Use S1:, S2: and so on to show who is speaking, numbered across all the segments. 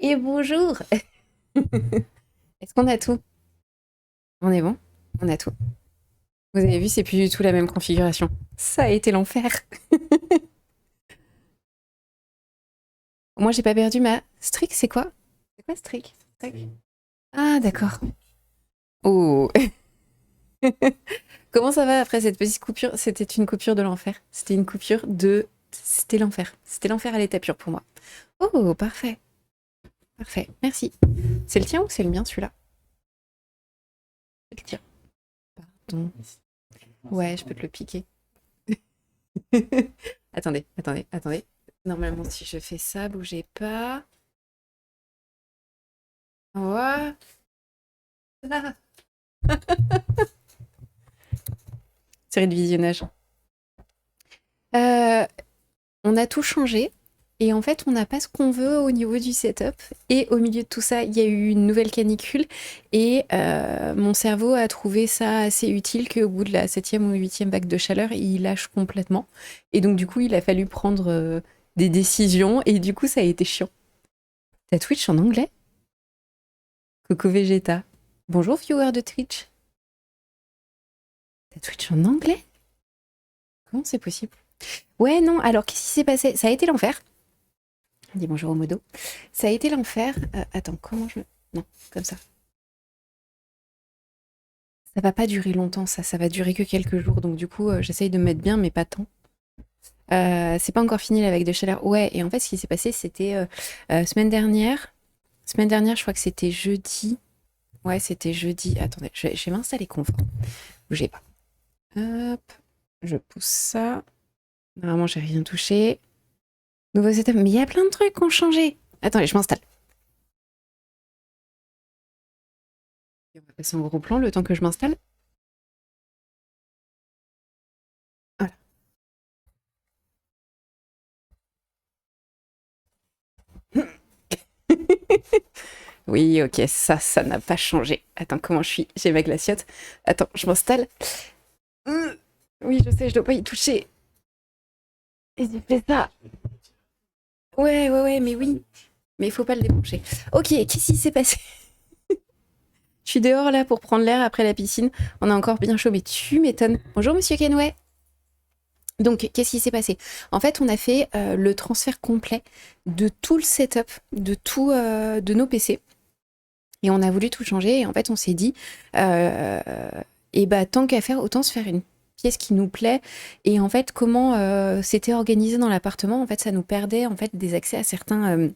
S1: Et bonjour. Est-ce qu'on a tout? On est bon? On a tout. Vous avez vu, c'est plus du tout la même configuration. Ça a été l'enfer. Moi, j'ai pas perdu ma streak, c'est quoi? C'est quoi streak? Streak. Ah, d'accord. Oh. Comment ça va après cette petite coupure? C'était une coupure de l'enfer. C'était une coupure de... C'était l'enfer. C'était l'enfer à l'état pur pour moi. Oh, parfait. Parfait. Merci. C'est le tien ou c'est le mien, celui-là? C'est le tien. Pardon. Ouais, je peux te le piquer. Attendez, attendez, attendez. Normalement, si je fais ça, bougez pas. Voilà. Série de visionnage. Euh, on a tout changé. Et en fait, on n'a pas ce qu'on veut au niveau du setup. Et au milieu de tout ça, il y a eu une nouvelle canicule. Et mon cerveau a trouvé ça assez utile qu'au bout de la septième ou huitième vague de chaleur, il lâche complètement. Et donc, du coup, il a fallu prendre des décisions. Et du coup, ça a été chiant. T'as Twitch en anglais? Coco Vegeta. Bonjour, viewer de Twitch. T'as Twitch en anglais? Comment c'est possible? Ouais, non, alors qu'est-ce qui s'est passé? Ça a été l'enfer. Dis bonjour au modo. Ça a été l'enfer. Attends, comment je... Non, comme ça. Ça va pas durer longtemps, ça va durer que quelques jours. Donc du coup, j'essaye de me mettre bien, mais pas tant. C'est pas encore fini la vague de chaleur. Ouais, et en fait, ce qui s'est passé, c'était semaine dernière. Semaine dernière, je crois que c'était jeudi. Ouais, c'était jeudi. Attendez, je vais m'installer confort. Bougez pas. Hop, je pousse ça. Normalement, j'ai rien touché. Nouveau setup. Mais il y a plein de trucs qui ont changé. Attendez, je m'installe. On va passer en gros plan le temps que je m'installe. Voilà. Oui, ok, ça n'a pas changé. Attends, comment je suis? J'ai ma glaciote. Attends, je m'installe. Oui, je sais, je dois pas y toucher. Et j'ai fait ça. Ouais, ouais, ouais, mais oui. Mais il faut pas le débrancher. Ok, qu'est-ce qui s'est passé? Je suis dehors là pour prendre l'air après la piscine. On a encore bien chaud, mais tu m'étonnes. Bonjour, monsieur Kenway. Donc, qu'est-ce qui s'est passé? En fait, on a fait le transfert complet de tout le setup, de tout, de nos PC. Et on a voulu tout changer. Et en fait, on s'est dit, euh, et bah, tant qu'à faire, autant se faire une pièce qui nous plaît. Et en fait, comment c'était organisé dans l'appartement, en fait, ça nous perdait en fait des accès à certains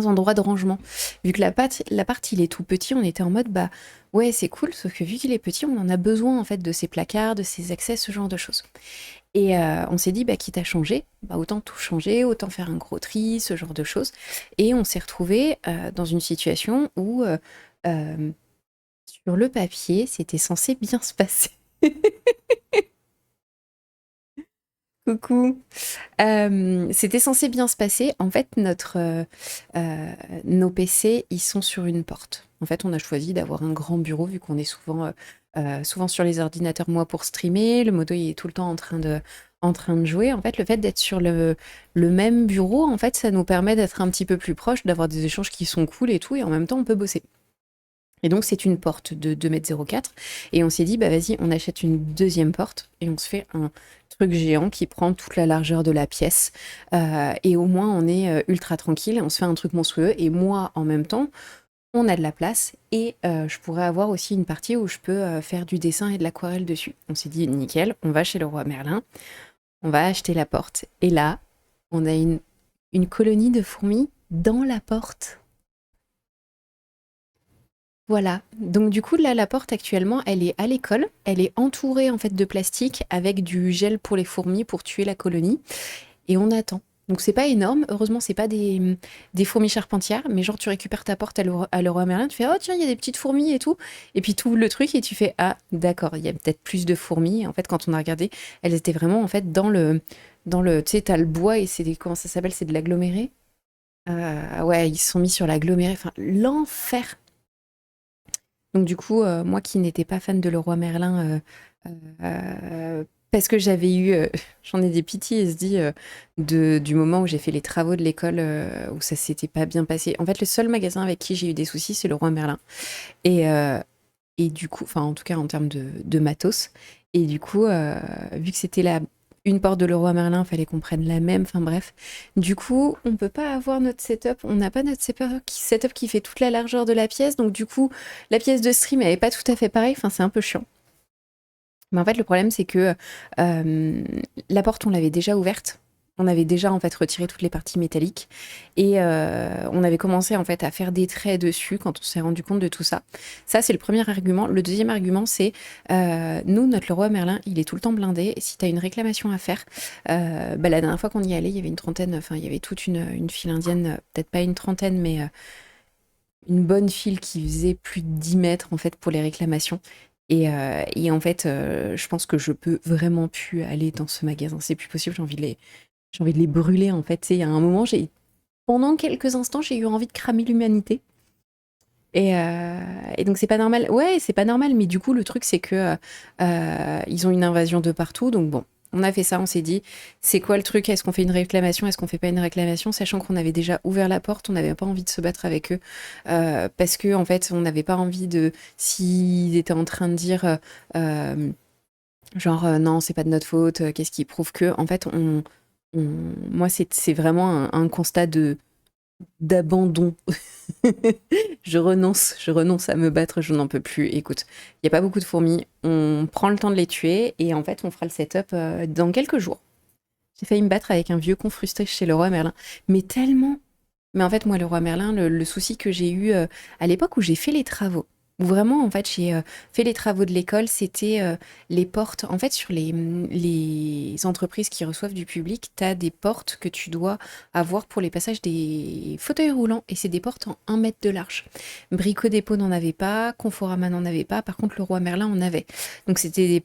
S1: endroits de rangement. Vu que l'appart, il est tout petit, on était en mode, bah ouais, c'est cool, sauf que vu qu'il est petit, on en a besoin en fait de ces placards, de ces accès, ce genre de choses. Et on s'est dit, bah quitte à changer, bah autant tout changer, autant faire un gros tri, ce genre de choses. Et on s'est retrouvé dans une situation où, euh, sur le papier, c'était censé bien se passer. Coucou. C'était censé bien se passer. En fait, nos PC, ils sont sur une porte. En fait, on a choisi d'avoir un grand bureau vu qu'on est souvent sur les ordinateurs, moi, pour streamer. Le modo, il est tout le temps en train de jouer. En fait, le fait d'être sur le même bureau, en fait, ça nous permet d'être un petit peu plus proche, d'avoir des échanges qui sont cool et tout, et en même temps, on peut bosser. Et donc, c'est une porte de 2,04 m. Et on s'est dit, bah vas-y, on achète une deuxième porte et on se fait un truc géant qui prend toute la largeur de la pièce. Et au moins, on est ultra tranquille. On se fait un truc monstrueux. Et moi, en même temps, on a de la place. Et je pourrais avoir aussi une partie où je peux faire du dessin et de l'aquarelle dessus. On s'est dit, nickel, on va chez le roi Merlin. On va acheter la porte. Et là, on a une colonie de fourmis dans la porte. Voilà. Donc du coup, là, la porte actuellement, elle est à l'école. Elle est entourée en fait de plastique avec du gel pour les fourmis pour tuer la colonie. Et on attend. Donc c'est pas énorme. Heureusement, c'est pas des fourmis charpentières. Mais genre, tu récupères ta porte à Leroy Merlin, tu fais oh tiens, il y a des petites fourmis et tout. Et puis tout le truc et tu fais ah d'accord, il y a peut-être plus de fourmis. En fait, quand on a regardé, elles étaient vraiment en fait dans le tu sais, t'as le bois et comment ça s'appelle? C'est de l'aggloméré. Ouais, ils se sont mis sur l'aggloméré. Enfin, l'enfer. Donc du coup, moi qui n'étais pas fan de Leroy Merlin Parce que j'avais eu, j'en ai des PTSD du moment où j'ai fait les travaux de l'école où ça s'était pas bien passé. En fait, le seul magasin avec qui j'ai eu des soucis, c'est Leroy Merlin. Et, euh, et du coup, enfin, en tout cas en termes de matos. Et du coup, vu que c'était une porte de Leroy Merlin, fallait qu'on prenne la même. Enfin bref. Du coup, on peut pas avoir notre setup. On n'a pas notre setup qui fait toute la largeur de la pièce. Donc du coup, la pièce de stream, elle est pas tout à fait pareille. Enfin, c'est un peu chiant. Mais en fait, le problème, c'est que la porte, on l'avait déjà ouverte. On avait déjà en fait retiré toutes les parties métalliques et on avait commencé en fait à faire des traits dessus quand on s'est rendu compte de tout ça. Ça, c'est le premier argument. Le deuxième argument, c'est nous, notre Leroy Merlin, il est tout le temps blindé. Et si tu as une réclamation à faire, bah, la dernière fois qu'on y allait, il y avait une trentaine, enfin, il y avait toute une file indienne, peut-être pas une trentaine, mais une bonne file qui faisait plus de 10 mètres en fait pour les réclamations. Et en fait, je pense que je peux vraiment plus aller dans ce magasin. C'est plus possible. J'ai envie de les brûler en fait. Tu sais, il y a un moment, pendant quelques instants, j'ai eu envie de cramer l'humanité. Et donc c'est pas normal. Ouais, c'est pas normal. Mais du coup, le truc c'est que ils ont une invasion de partout. Donc bon, on a fait ça. On s'est dit, c'est quoi le truc? Est-ce qu'on fait une réclamation? Est-ce qu'on fait pas une réclamation? Sachant qu'on avait déjà ouvert la porte, on n'avait pas envie de se battre avec eux parce que en fait, on n'avait pas envie de. S'ils étaient en train de dire genre non, c'est pas de notre faute. Qu'est-ce qui prouve que en fait moi c'est vraiment un constat de d'abandon. Je renonce à me battre, je n'en peux plus. Écoute, il n'y a pas beaucoup de fourmis, on prend le temps de les tuer et en fait on fera le setup dans quelques jours. J'ai failli me battre avec un vieux con frustré chez le roi Merlin, mais tellement. Mais en fait, moi, le roi Merlin, le souci que j'ai eu à l'époque où j'ai fait les travaux, où vraiment, en fait, j'ai fait les travaux de l'école, c'était les portes. En fait, sur les entreprises qui reçoivent du public, tu as des portes que tu dois avoir pour les passages des fauteuils roulants, et c'est des portes en 1 mètre de large. Brico Dépôt n'en avait pas, Conforama n'en avait pas, par contre, le roi Merlin en avait. Donc, c'était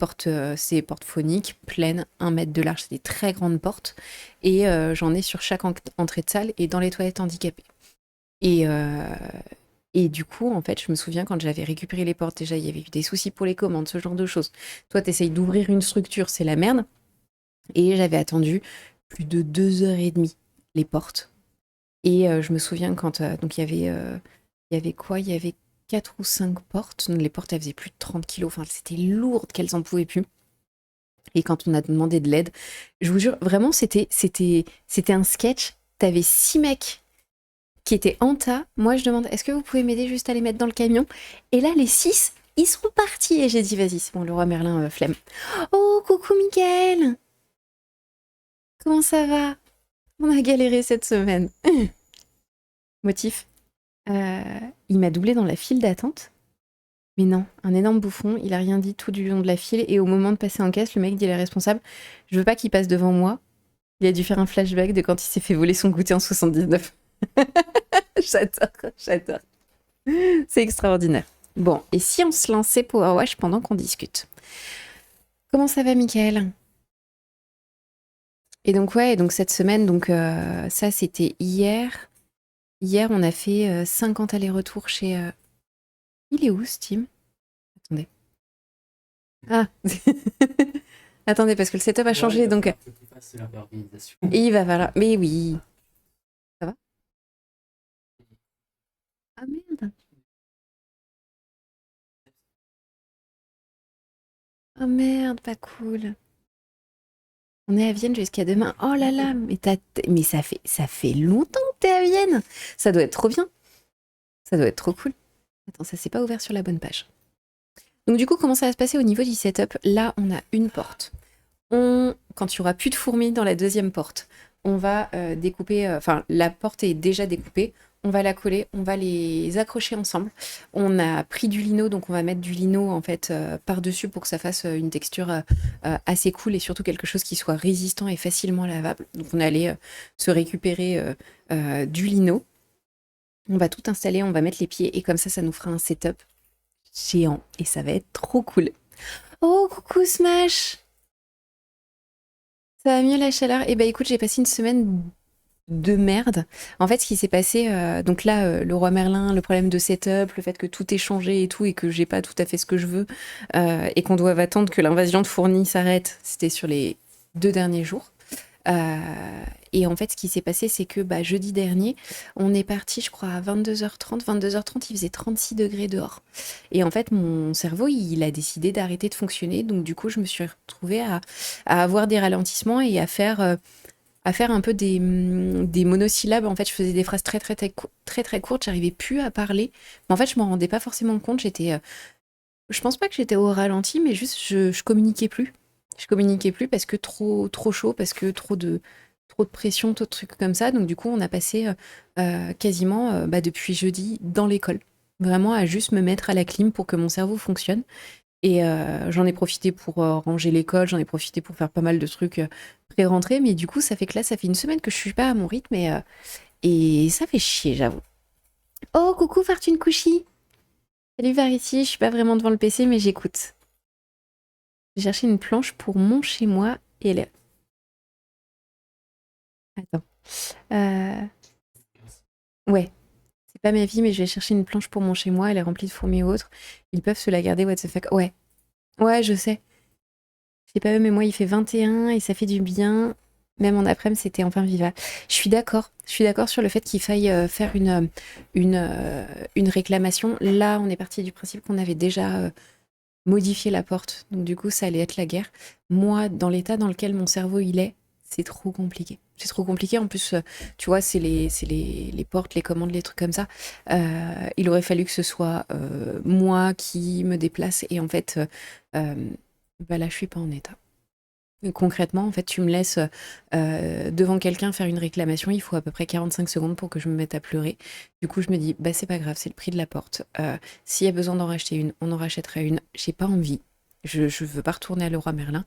S1: ces portes phoniques, pleines, 1 mètre de large, c'est des très grandes portes. Et j'en ai sur chaque entrée de salle et dans les toilettes handicapées. Et, euh, et du coup, en fait, je me souviens quand j'avais récupéré les portes, déjà, il y avait eu des soucis pour les commandes, ce genre de choses. Toi, t'essayes d'ouvrir une structure, c'est la merde. Et j'avais attendu plus de 2 heures et demie les portes. Et je me souviens quand donc il y avait quoi? Il y avait 4 ou 5 portes. Donc, les portes, elles faisaient plus de 30 kilos. Enfin, c'était lourd qu'elles en pouvaient plus. Et quand on a demandé de l'aide, je vous jure, vraiment, c'était un sketch. T'avais 6 mecs qui étaient en tas. Moi, je demande, est-ce que vous pouvez m'aider juste à les mettre dans le camion? Et là, les 6, ils sont partis. Et j'ai dit, vas-y, c'est bon, le roi Merlin, flemme. Oh, coucou, Mickaël. Comment ça va? On a galéré cette semaine. Motif, euh, il m'a doublé dans la file d'attente. Mais non, un énorme bouffon, il a rien dit tout du long de la file. Et au moment de passer en caisse, le mec dit à la responsable, je veux pas qu'il passe devant moi. Il a dû faire un flashback de quand il s'est fait voler son goûter en 79. J'adore, j'adore. C'est extraordinaire. Bon, et si on se lançait Power Wash pendant qu'on discute? Comment ça va, Mickaël? Et donc, ouais, donc cette semaine, donc ça, c'était hier. Hier, on a fait 50 allers-retours chez... Il est où, Steam? Attendez. Ah attendez, parce que le setup a changé, donc... Et il va falloir... Mais oui. Ça va? Ah merde. Ah merde, pas cool. On est à Vienne jusqu'à demain. Oh là là, mais ça fait longtemps que t'es à Vienne. Ça doit être trop bien. Ça doit être trop cool. Attends, ça s'est pas ouvert sur la bonne page. Donc du coup, comment ça va se passer au niveau du setup? Là, on a une porte. Quand il y aura plus de fourmis dans la deuxième porte, on va découper. Enfin, la porte est déjà découpée. On va la coller, on va les accrocher ensemble. On a pris du lino, donc on va mettre du lino en fait par-dessus pour que ça fasse une texture assez cool et surtout quelque chose qui soit résistant et facilement lavable. Donc on est allé se récupérer du lino. On va tout installer, on va mettre les pieds et comme ça nous fera un setup géant et ça va être trop cool. Oh, coucou Smash! Ça va mieux la chaleur? Eh ben écoute, j'ai passé une semaine de merde. En fait, ce qui s'est passé, donc là, le roi Merlin, le problème de setup, le fait que tout est changé et tout, et que j'ai pas tout à fait ce que je veux, et qu'on doive attendre que l'invasion de Fournis s'arrête, c'était sur les 2 derniers jours. Euh, et en fait, ce qui s'est passé, c'est que bah, jeudi dernier, on est parti, je crois, à 22h30. 22h30, il faisait 36 degrés dehors. Et en fait, mon cerveau, il a décidé d'arrêter de fonctionner. Donc, du coup, je me suis retrouvée à avoir des ralentissements et à faire un peu des monosyllabes. En fait, je faisais des phrases très courtes. J'arrivais plus à parler. Mais en fait, je m'en rendais pas forcément compte. Je pense pas que j'étais au ralenti, mais juste, je communiquais plus. Je communiquais plus parce que trop chaud, parce que trop de pression, trop de trucs comme ça. Donc, du coup, on a passé quasiment, bah, depuis jeudi, dans l'école. Vraiment à juste me mettre à la clim pour que mon cerveau fonctionne. Et j'en ai profité pour ranger l'école, j'en ai profité pour faire pas mal de trucs pré-rentrée. Mais du coup, ça fait que là, ça fait une semaine que je suis pas à mon rythme et ça fait chier, j'avoue. Oh, coucou Fortune Couchy! Salut par ici, je suis pas vraiment devant le PC, mais j'écoute. J'ai cherché une planche pour mon chez moi et elle est. Attends. Euh, Ouais, c'est pas ma vie, mais je vais chercher une planche pour mon chez moi. Elle est remplie de fourmis ou autres. Ils peuvent se la garder, what the fuck. Ouais, ouais, je sais. Je sais pas, mais moi, il fait 21 et ça fait du bien. Même en après-midi, c'était enfin vivable. Je suis d'accord. Je suis d'accord sur le fait qu'il faille faire une réclamation. Là, on est parti du principe qu'on avait déjà modifié la porte. Donc, du coup, ça allait être la guerre. Moi, dans l'état dans lequel mon cerveau il est, c'est trop compliqué. C'est trop compliqué. En plus, tu vois, c'est les portes, les commandes, les trucs comme ça. Il aurait fallu que ce soit moi qui me déplace. Et en fait, bah là, je suis pas en état. Concrètement, en fait, tu me laisses devant quelqu'un faire une réclamation, il faut à peu près 45 secondes pour que je me mette à pleurer. Du coup, je me dis, bah c'est pas grave, c'est le prix de la porte. S'il y a besoin d'en racheter une, on en rachètera une. J'ai pas envie. Je veux pas retourner à Leroy Merlin.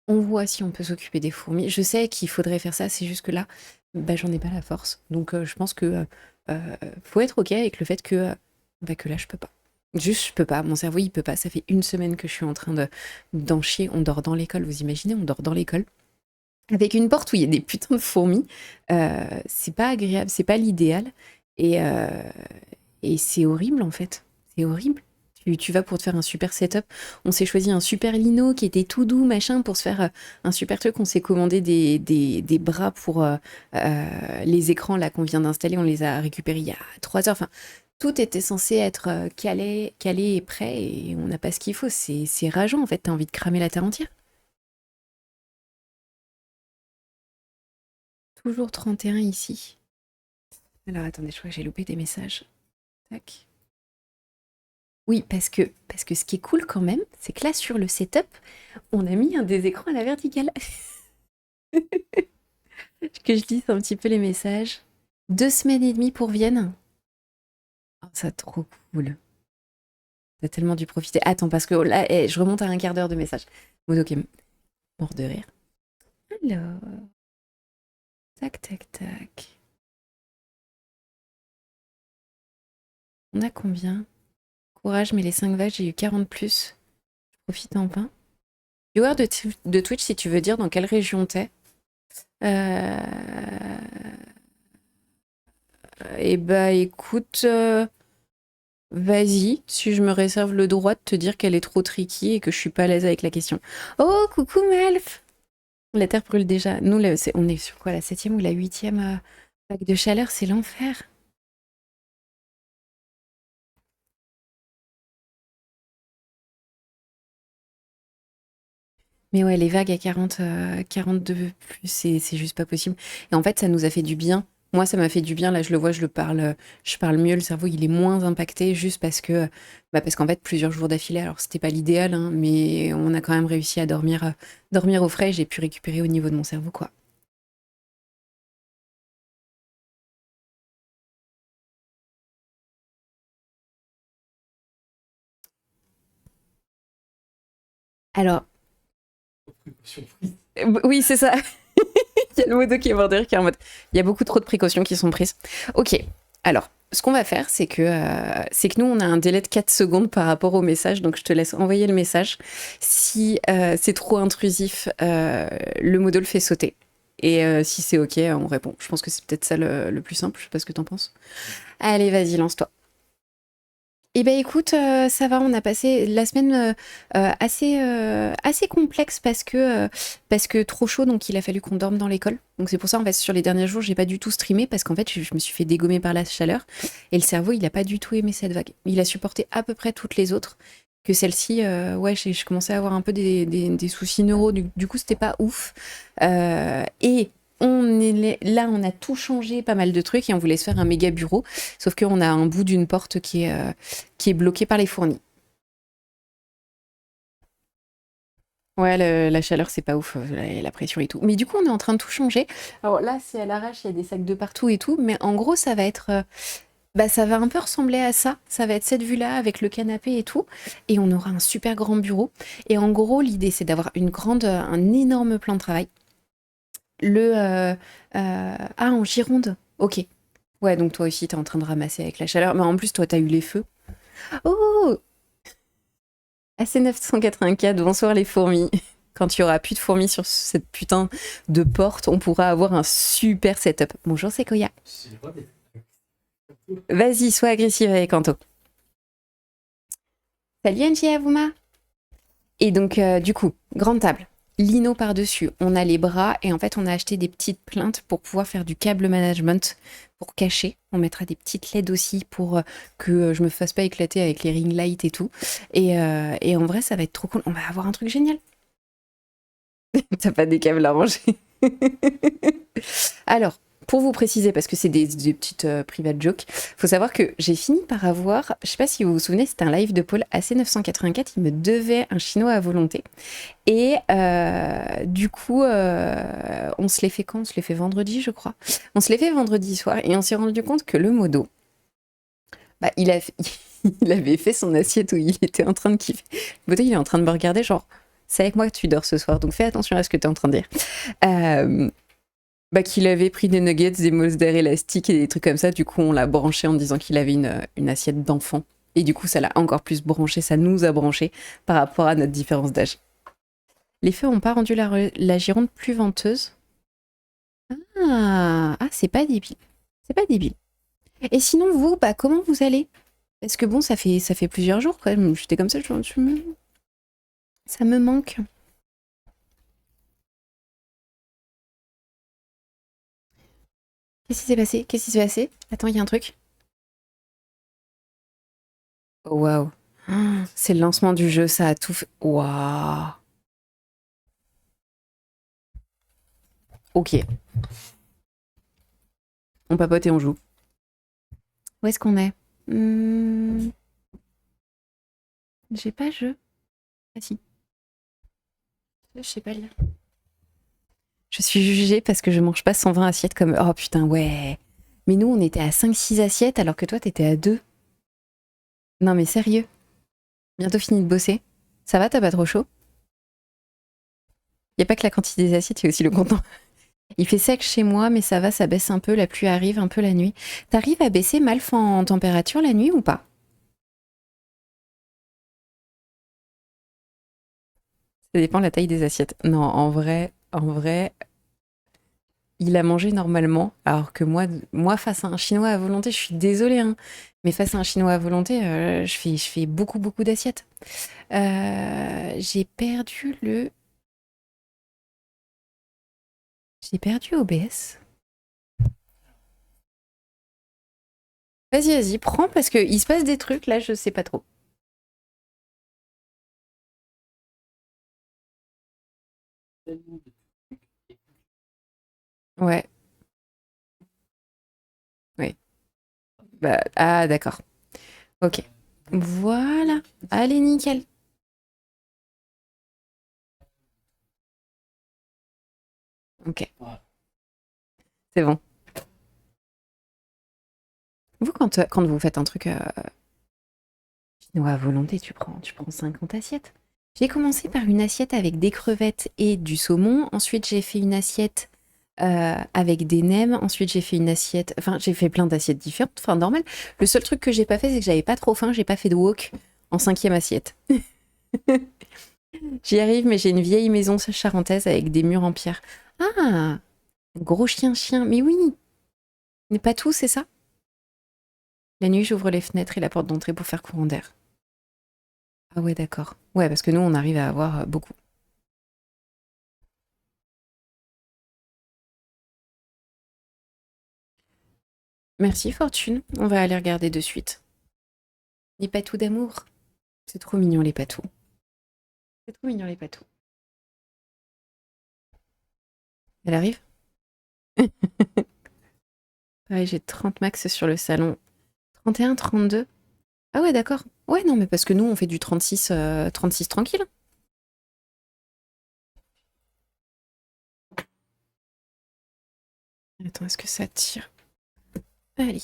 S1: On voit si on peut s'occuper des fourmis. Je sais qu'il faudrait faire ça, c'est juste que là, bah j'en ai pas la force. Donc je pense que faut être ok avec le fait que là je peux pas. Juste, je peux pas. Mon cerveau, il peut pas. Ça fait une semaine que je suis en train d'en chier. On dort dans l'école. Vous imaginez, on dort dans l'école avec une porte où il y a des putains de fourmis. C'est pas agréable. C'est pas l'idéal. Et, euh, et c'est horrible en fait. C'est horrible. Tu vas pour te faire un super setup. On s'est choisi un super lino qui était tout doux, machin, pour se faire un super truc. On s'est commandé des bras pour les écrans là qu'on vient d'installer. On les a récupérés il y a 3 heures. Enfin, tout était censé être calé et prêt et on n'a pas ce qu'il faut. C'est rageant en fait. T'as envie de cramer la terre entière. Toujours 31 ici. Alors attendez, je crois que j'ai loupé des messages. Tac. Oui, parce que ce qui est cool quand même, c'est que là sur le setup, on a mis un des écrans à la verticale. Que je lise un petit peu les messages. 2 semaines et demie pour Vienne. Oh, ça, trop cool. T'as tellement dû profiter. Attends, parce que là, je remonte à un quart d'heure de messages. Bon, ok, mort de rire. Alors, tac, tac, tac. On a combien? Courage, mais les 5 vagues, j'ai eu 40 plus. Profite en pain. Viewer de Twitch, si tu veux dire dans quelle région t'es. Euh... Eh bah, écoute, vas-y, si je me réserve le droit de te dire qu'elle est trop tricky et que je suis pas à l'aise avec la question. Oh, coucou Malf! La terre brûle déjà. Nous, là, on est sur quoi, la 7e ou la 8e vague de chaleur? C'est l'enfer. Mais ouais, les vagues à 40, 42 plus, c'est juste pas possible. Et en fait, ça nous a fait du bien. Moi, ça m'a fait du bien. Là, je le vois, je parle mieux. Le cerveau, il est moins impacté juste parce qu'en fait, plusieurs jours d'affilée, alors c'était pas l'idéal, hein, mais on a quand même réussi à dormir au frais. J'ai pu récupérer au niveau de mon cerveau, quoi. Alors, oui, c'est ça. Il y a le modo qui est mort de rire, qui est en mode, il y a beaucoup trop de précautions qui sont prises. Ok, alors, ce qu'on va faire, c'est que nous, on a un délai de 4 secondes par rapport au message, donc je te laisse envoyer le message. Si c'est trop intrusif, le modo le fait sauter. Et si c'est OK, on répond. Je pense que c'est peut-être ça le plus simple. Je sais pas ce que t'en penses. Allez, vas-y, lance-toi. Eh ben écoute, ça va, on a passé la semaine assez complexe parce que trop chaud, donc il a fallu qu'on dorme dans l'école. Donc c'est pour ça, en fait, sur les derniers jours, j'ai pas du tout streamé parce qu'en fait, je me suis fait dégommer par la chaleur et le cerveau, il a pas du tout aimé cette vague. Il a supporté à peu près toutes les autres. Que celle-ci, ouais, je commençais à avoir un peu des soucis neuro, du coup, c'était pas ouf. Et là, on a tout changé, pas mal de trucs, et on voulait se faire un méga bureau. Sauf qu'on a un bout d'une porte qui est bloqué par les fournis. Ouais, la chaleur, c'est pas ouf, la pression et tout. Mais du coup, on est en train de tout changer. Alors là, c'est à l'arrache, il y a des sacs de partout et tout. Mais en gros, ça va être. Bah, ça va un peu ressembler à ça. Ça va être cette vue-là avec le canapé et tout. Et on aura un super grand bureau. Et en gros, l'idée, c'est d'avoir un énorme plan de travail. Ah, en Gironde. Ok. Ouais, donc toi aussi, t'es en train de ramasser avec la chaleur. Mais en plus, toi, t'as eu les feux. Oh, AC984, bonsoir les fourmis. Quand il y aura plus de fourmis sur cette putain de porte, on pourra avoir un super setup. Bonjour Sequoia. Vas-y, sois agressive avec Anto. Salut Angie Avuma. Et donc, du coup, grande table. Lino par-dessus, on a les bras et en fait, on a acheté des petites plaintes pour pouvoir faire du câble management pour cacher. On mettra des petites LED aussi pour que je me fasse pas éclater avec les ring lights et tout. Et en vrai, ça va être trop cool. On va avoir un truc génial. T'as pas des câbles à ranger. Alors, pour vous préciser, parce que c'est des petites private jokes, faut savoir que j'ai fini par avoir, je sais pas si vous vous souvenez, c'était un live de Paul AC984, il me devait un chinois à volonté. Et du coup, on se l'est fait quand? On se l'est fait vendredi, je crois. On se l'est fait vendredi soir et on s'est rendu compte que le modo, bah, il avait fait son assiette où il était en train de kiffer. Le modo, il est en train de me regarder, genre, c'est avec moi que tu dors ce soir, donc fais attention à ce que tu es en train de dire. Bah, qu'il avait pris des nuggets, des molles d'air élastiques et des trucs comme ça. Du coup, on l'a branché en disant qu'il avait une assiette d'enfant. Et du coup, ça l'a encore plus branché, ça nous a branché par rapport à notre différence d'âge. Les feux n'ont pas rendu la Gironde plus venteuse. Ah, c'est pas débile. C'est pas débile. Et sinon, vous, bah, comment vous allez? Parce que bon, ça fait plusieurs jours, quoi. J'étais comme ça, ça me manque. Qu'est-ce qui s'est passé? Qu'est-ce qui s'est passé? Attends, il y a un truc. Oh, waouh. Ah, c'est le lancement du jeu, ça a tout fait. Waouh. Ok, on papote et on joue. Où est-ce qu'on est? Hmm, J'ai pas jeu. Ah si, je sais pas lire. Je suis jugée parce que je mange pas 120 assiettes comme... Oh putain, ouais. Mais nous, on était à 5-6 assiettes alors que toi, t'étais à 2. Non mais sérieux. Bientôt fini de bosser. Ça va, t'as pas trop chaud? Y a pas que la quantité des assiettes, il y a aussi le contenant. Il fait sec chez moi, mais ça va, ça baisse un peu. La pluie arrive un peu la nuit. T'arrives à baisser Malf en température la nuit ou pas? Ça dépend de la taille des assiettes. Non, en vrai, il a mangé normalement, alors que moi face à un Chinois à volonté, je suis désolée, hein, mais face à un Chinois à volonté, je fais beaucoup, beaucoup d'assiettes. J'ai perdu le... J'ai perdu OBS. Vas-y, prends, parce qu'il se passe des trucs, là, je sais pas trop. Ouais, ouais. Bah, ah, d'accord. Ok. Voilà. Allez, nickel. Ok, c'est bon. Vous, quand vous faites un truc chinois à volonté, tu prends 50 assiettes. J'ai commencé par une assiette avec des crevettes et du saumon. Ensuite, j'ai fait une assiette avec des nems. Ensuite, j'ai fait une assiette... Enfin, j'ai fait plein d'assiettes différentes. Enfin, normal. Le seul truc que j'ai pas fait, c'est que j'avais pas trop faim. J'ai pas fait de wok en 5e assiette. J'y arrive, mais j'ai une vieille maison charentaise avec des murs en pierre. Ah, Gros chien. Mais oui, n'est pas tout, c'est ça? La nuit, j'ouvre les fenêtres et la porte d'entrée pour faire courant d'air. Ah ouais, d'accord. Ouais, parce que nous, on arrive à avoir beaucoup. Merci, Fortune. On va aller regarder de suite. Les patous d'amour. C'est trop mignon, les patous. C'est trop mignon, les patous. Elle arrive? Ouais, j'ai 30 max sur le salon. 31, 32. Ah ouais, d'accord. Ouais, non, mais parce que nous, on fait du 36, 36 tranquille. Attends, est-ce que ça tire? Allez.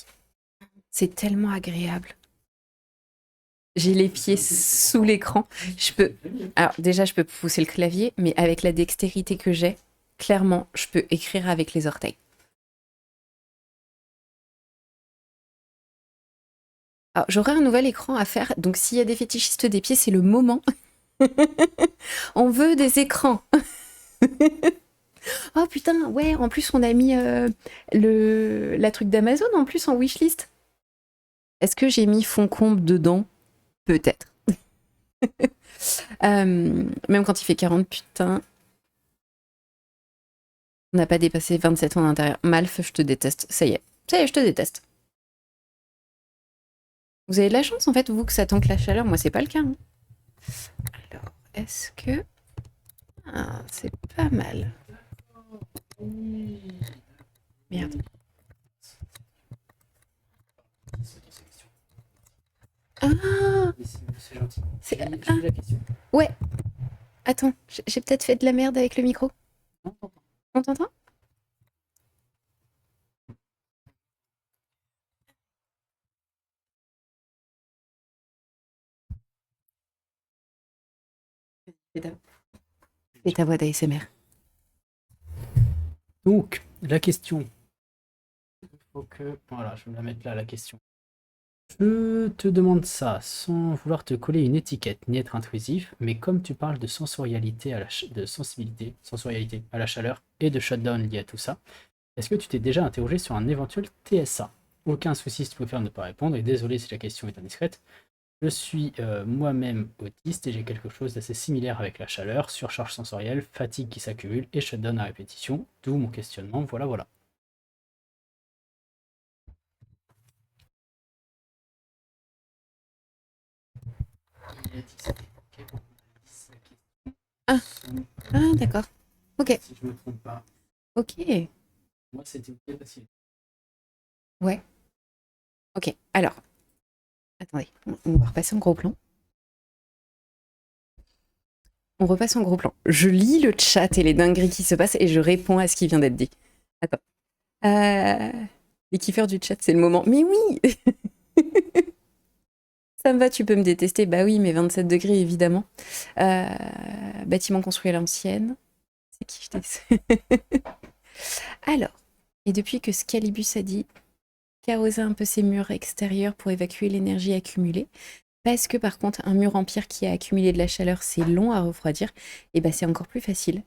S1: C'est tellement agréable. J'ai les pieds sous l'écran. Je peux. Alors, déjà, je peux pousser le clavier, mais avec la dextérité que j'ai, clairement, je peux écrire avec les orteils. Alors, j'aurai un nouvel écran à faire, donc s'il y a des fétichistes des pieds, c'est le moment. On veut des écrans. Oh putain, ouais, en plus, on a mis la truc d'Amazon en plus en wishlist. Est-ce que j'ai mis fond comble dedans? Peut-être. Même quand il fait 40, putain. On n'a pas dépassé 27 ans d'intérieur. Malf, je te déteste. Ça y est. Ça y est, je te déteste. Vous avez de la chance, en fait, vous, que ça tanque la chaleur. Moi, c'est pas le cas. Hein. Alors, est-ce que... Ah, c'est pas mal. Merde. Ah c'est... Ah. Ouais. Attends, j'ai peut-être fait de la merde avec le micro. On t'entend? Fais ta voix d'ASMR.
S2: Donc, la question. Faut que... Voilà, je vais me la mettre là, la question. Je te demande ça sans vouloir te coller une étiquette ni être intrusif, mais comme tu parles de sensorialité de sensibilité, sensorialité à la chaleur et de shutdown lié à tout ça, est-ce que tu t'es déjà interrogé sur un éventuel TSA? Aucun souci si tu préfères ne pas répondre, et désolé si la question est indiscrète. Je suis moi-même autiste et j'ai quelque chose d'assez similaire avec la chaleur, surcharge sensorielle, fatigue qui s'accumule et shutdown à répétition, d'où mon questionnement, voilà.
S1: Ah, ah d'accord. Ok.
S2: Si je me trompe pas.
S1: Ok.
S2: Moi, c'était ok parce que...
S1: Ouais. Ok. Alors, attendez. On va repasser en gros plan. On repasse en gros plan. Je lis le chat et les dingueries qui se passent et je réponds à ce qui vient d'être dit. Attends. Les kiffeurs du chat, c'est le moment. Mais oui. Ça me va, tu peux me détester. Bah oui, mais 27 degrés, évidemment. Euh, Bâtiment construit à l'ancienne. C'est qui je déteste. Alors, et depuis que Scalibus a dit carroser un peu ses murs extérieurs pour évacuer l'énergie accumulée, parce que par contre, un mur en pierre qui a accumulé de la chaleur, c'est long à refroidir, et bah c'est encore plus facile.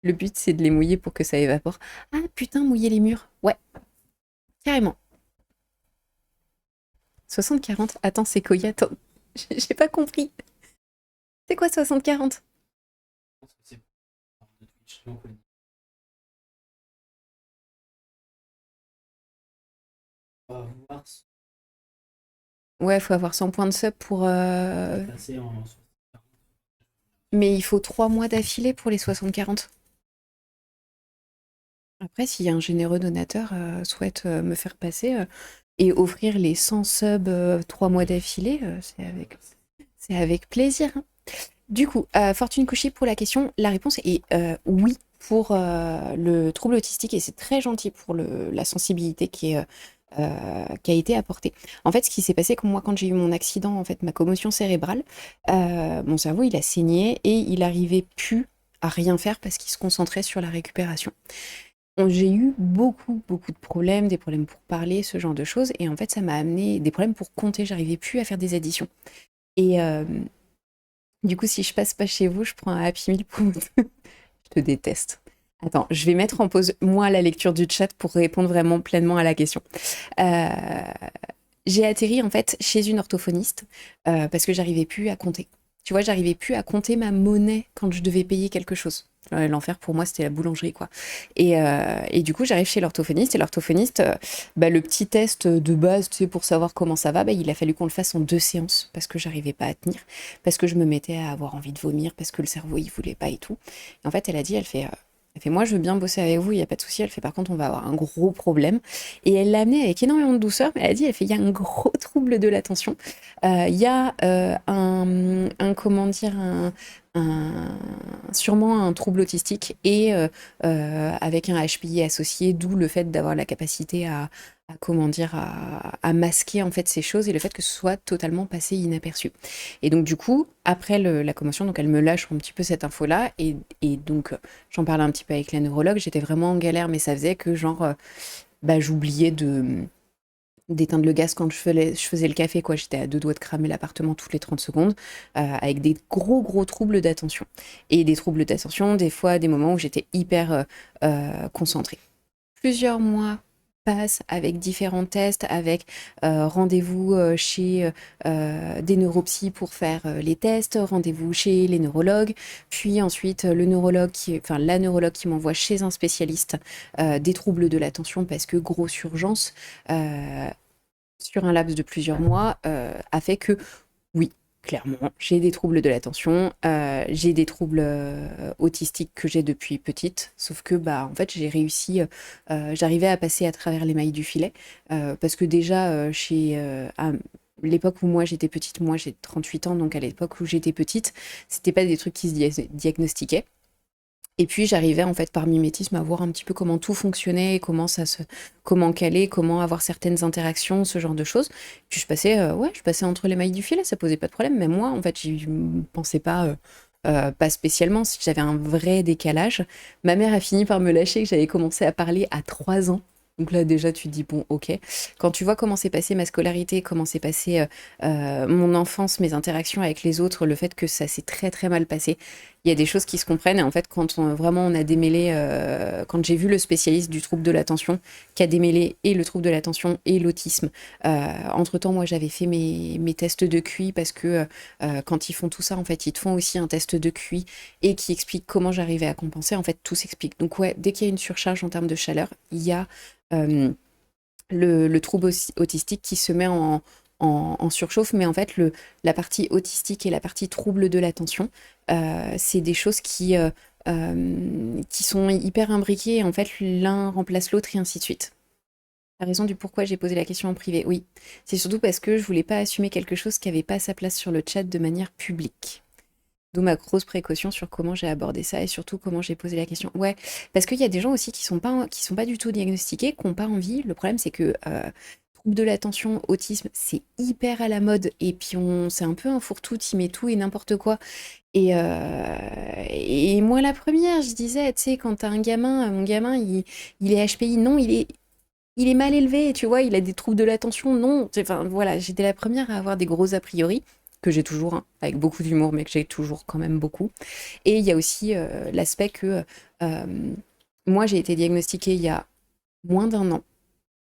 S1: Le but, c'est de les mouiller pour que ça évapore. Ah putain, mouiller les murs. Ouais, carrément. 60-40. Attends, c'est quoi? Attends, j'ai pas compris. C'est quoi 60-40? Ouais, faut avoir 100 points de sub pour... Mais il faut 3 mois d'affilée pour les 60-40. Après, s'il y a un généreux donateur souhaite me faire passer et offrir les 100 subs 3 mois d'affilée, c'est avec plaisir. Hein. Du coup, Fortune Couchy pour la question, la réponse est oui pour le trouble autistique et c'est très gentil pour la sensibilité qui a été apportée. En fait, ce qui s'est passé, comme moi, quand j'ai eu mon accident, en fait, ma commotion cérébrale, mon cerveau, il a saigné et il arrivait plus à rien faire parce qu'il se concentrait sur la récupération. J'ai eu beaucoup de problèmes, des problèmes pour parler, ce genre de choses. Et en fait, ça m'a amené des problèmes pour compter. J'arrivais plus à faire des additions. Et du coup, si je passe pas chez vous, je prends un Happy Meal pour... je te déteste. Attends, je vais mettre en pause, moi, la lecture du chat pour répondre vraiment pleinement à la question. Euh, j'ai atterri, en fait, chez une orthophoniste parce que j'arrivais plus à compter. Tu vois, j'arrivais plus à compter ma monnaie quand je devais payer quelque chose. L'enfer pour moi, c'était la boulangerie, quoi. Et du coup, j'arrive chez l'orthophoniste, et l'orthophoniste, le petit test de base, tu sais, pour savoir comment ça va, il a fallu qu'on le fasse en 2 séances parce que j'arrivais pas à tenir, parce que je me mettais à avoir envie de vomir, parce que le cerveau, il voulait pas et tout. Et en fait, elle a dit, elle fait, moi, je veux bien bosser avec vous, il n'y a pas de souci. Elle fait, par contre, on va avoir un gros problème. Et elle l'a amené avec énormément de douceur, mais elle a dit, il y a un gros trouble de l'attention. Il y a comment dire, un- sûrement un trouble autistique et avec un HPI associé, d'où le fait d'avoir la capacité comment dire, à masquer en fait ces choses et le fait que ce soit totalement passé inaperçu. Et donc du coup, après la commotion, donc elle me lâche un petit peu cette info-là et donc j'en parlais un petit peu avec la neurologue, j'étais vraiment en galère, mais ça faisait que genre, j'oubliais d'éteindre le gaz quand je faisais le café, quoi. J'étais à 2 doigts de cramer l'appartement toutes les 30 secondes, avec des gros, gros troubles d'attention. Et des troubles d'attention, des fois, des moments où j'étais hyper concentrée. Plusieurs mois passent avec différents tests, avec rendez-vous chez des neuropsys pour faire les tests, rendez-vous chez les neurologues, puis ensuite la neurologue qui m'envoie chez un spécialiste des troubles de l'attention parce que grosse urgence. Sur un laps de plusieurs mois a fait que, oui, clairement, j'ai des troubles de l'attention, j'ai des troubles autistiques que j'ai depuis petite, sauf que, en fait, j'ai réussi, j'arrivais à passer à travers les mailles du filet, parce que déjà, à l'époque où moi j'étais petite, moi j'ai 38 ans, donc à l'époque où j'étais petite, c'était pas des trucs qui se diagnostiquaient. Et puis j'arrivais en fait par mimétisme à voir un petit peu comment tout fonctionnait, comment caler, comment avoir certaines interactions, ce genre de choses. Puis je passais entre les mailles du filet, ça posait pas de problème. Même moi, en fait, j'y pensais pas spécialement si j'avais un vrai décalage. Ma mère a fini par me lâcher que j'avais commencé à parler à 3 ans. Donc là déjà tu te dis bon ok. Quand tu vois comment s'est passée ma scolarité, comment s'est passée mon enfance, mes interactions avec les autres, le fait que ça s'est très très mal passé, il y a des choses qui se comprennent. Et en fait, quand vraiment on a démêlé, quand j'ai vu le spécialiste du trouble de l'attention qui a démêlé et le trouble de l'attention et l'autisme, entre-temps, moi j'avais fait mes tests de QI parce que quand ils font tout ça, en fait, ils te font aussi un test de QI et qui explique comment j'arrivais à compenser. En fait, tout s'explique. Donc ouais, dès qu'il y a une surcharge en termes de chaleur, il y a euh, le trouble autistique qui se met en surchauffe, mais en fait, la partie autistique et la partie trouble de l'attention, c'est des choses qui sont hyper imbriquées, et en fait, l'un remplace l'autre et ainsi de suite. La raison du pourquoi j'ai posé la question en privé, oui. C'est surtout parce que je voulais pas assumer quelque chose qui avait pas sa place sur le chat de manière publique. D'où ma grosse précaution sur comment j'ai abordé ça et surtout comment j'ai posé la question. Ouais, parce qu'il y a des gens aussi qui sont pas du tout diagnostiqués, qui n'ont pas envie. Le problème, c'est que trouble de l'attention, autisme, c'est hyper à la mode. Et puis, c'est un peu un fourre-tout, y met tout et n'importe quoi. Et moi, la première, je disais, tu sais, quand t'as un gamin, mon gamin, il est HPI. Non, il est mal élevé, tu vois, il a des troubles de l'attention. Non, enfin, voilà, j'étais la première à avoir des gros a priori que j'ai toujours, hein, avec beaucoup d'humour, mais que j'ai toujours quand même beaucoup. Et il y a aussi l'aspect que moi, j'ai été diagnostiquée il y a moins d'1 an.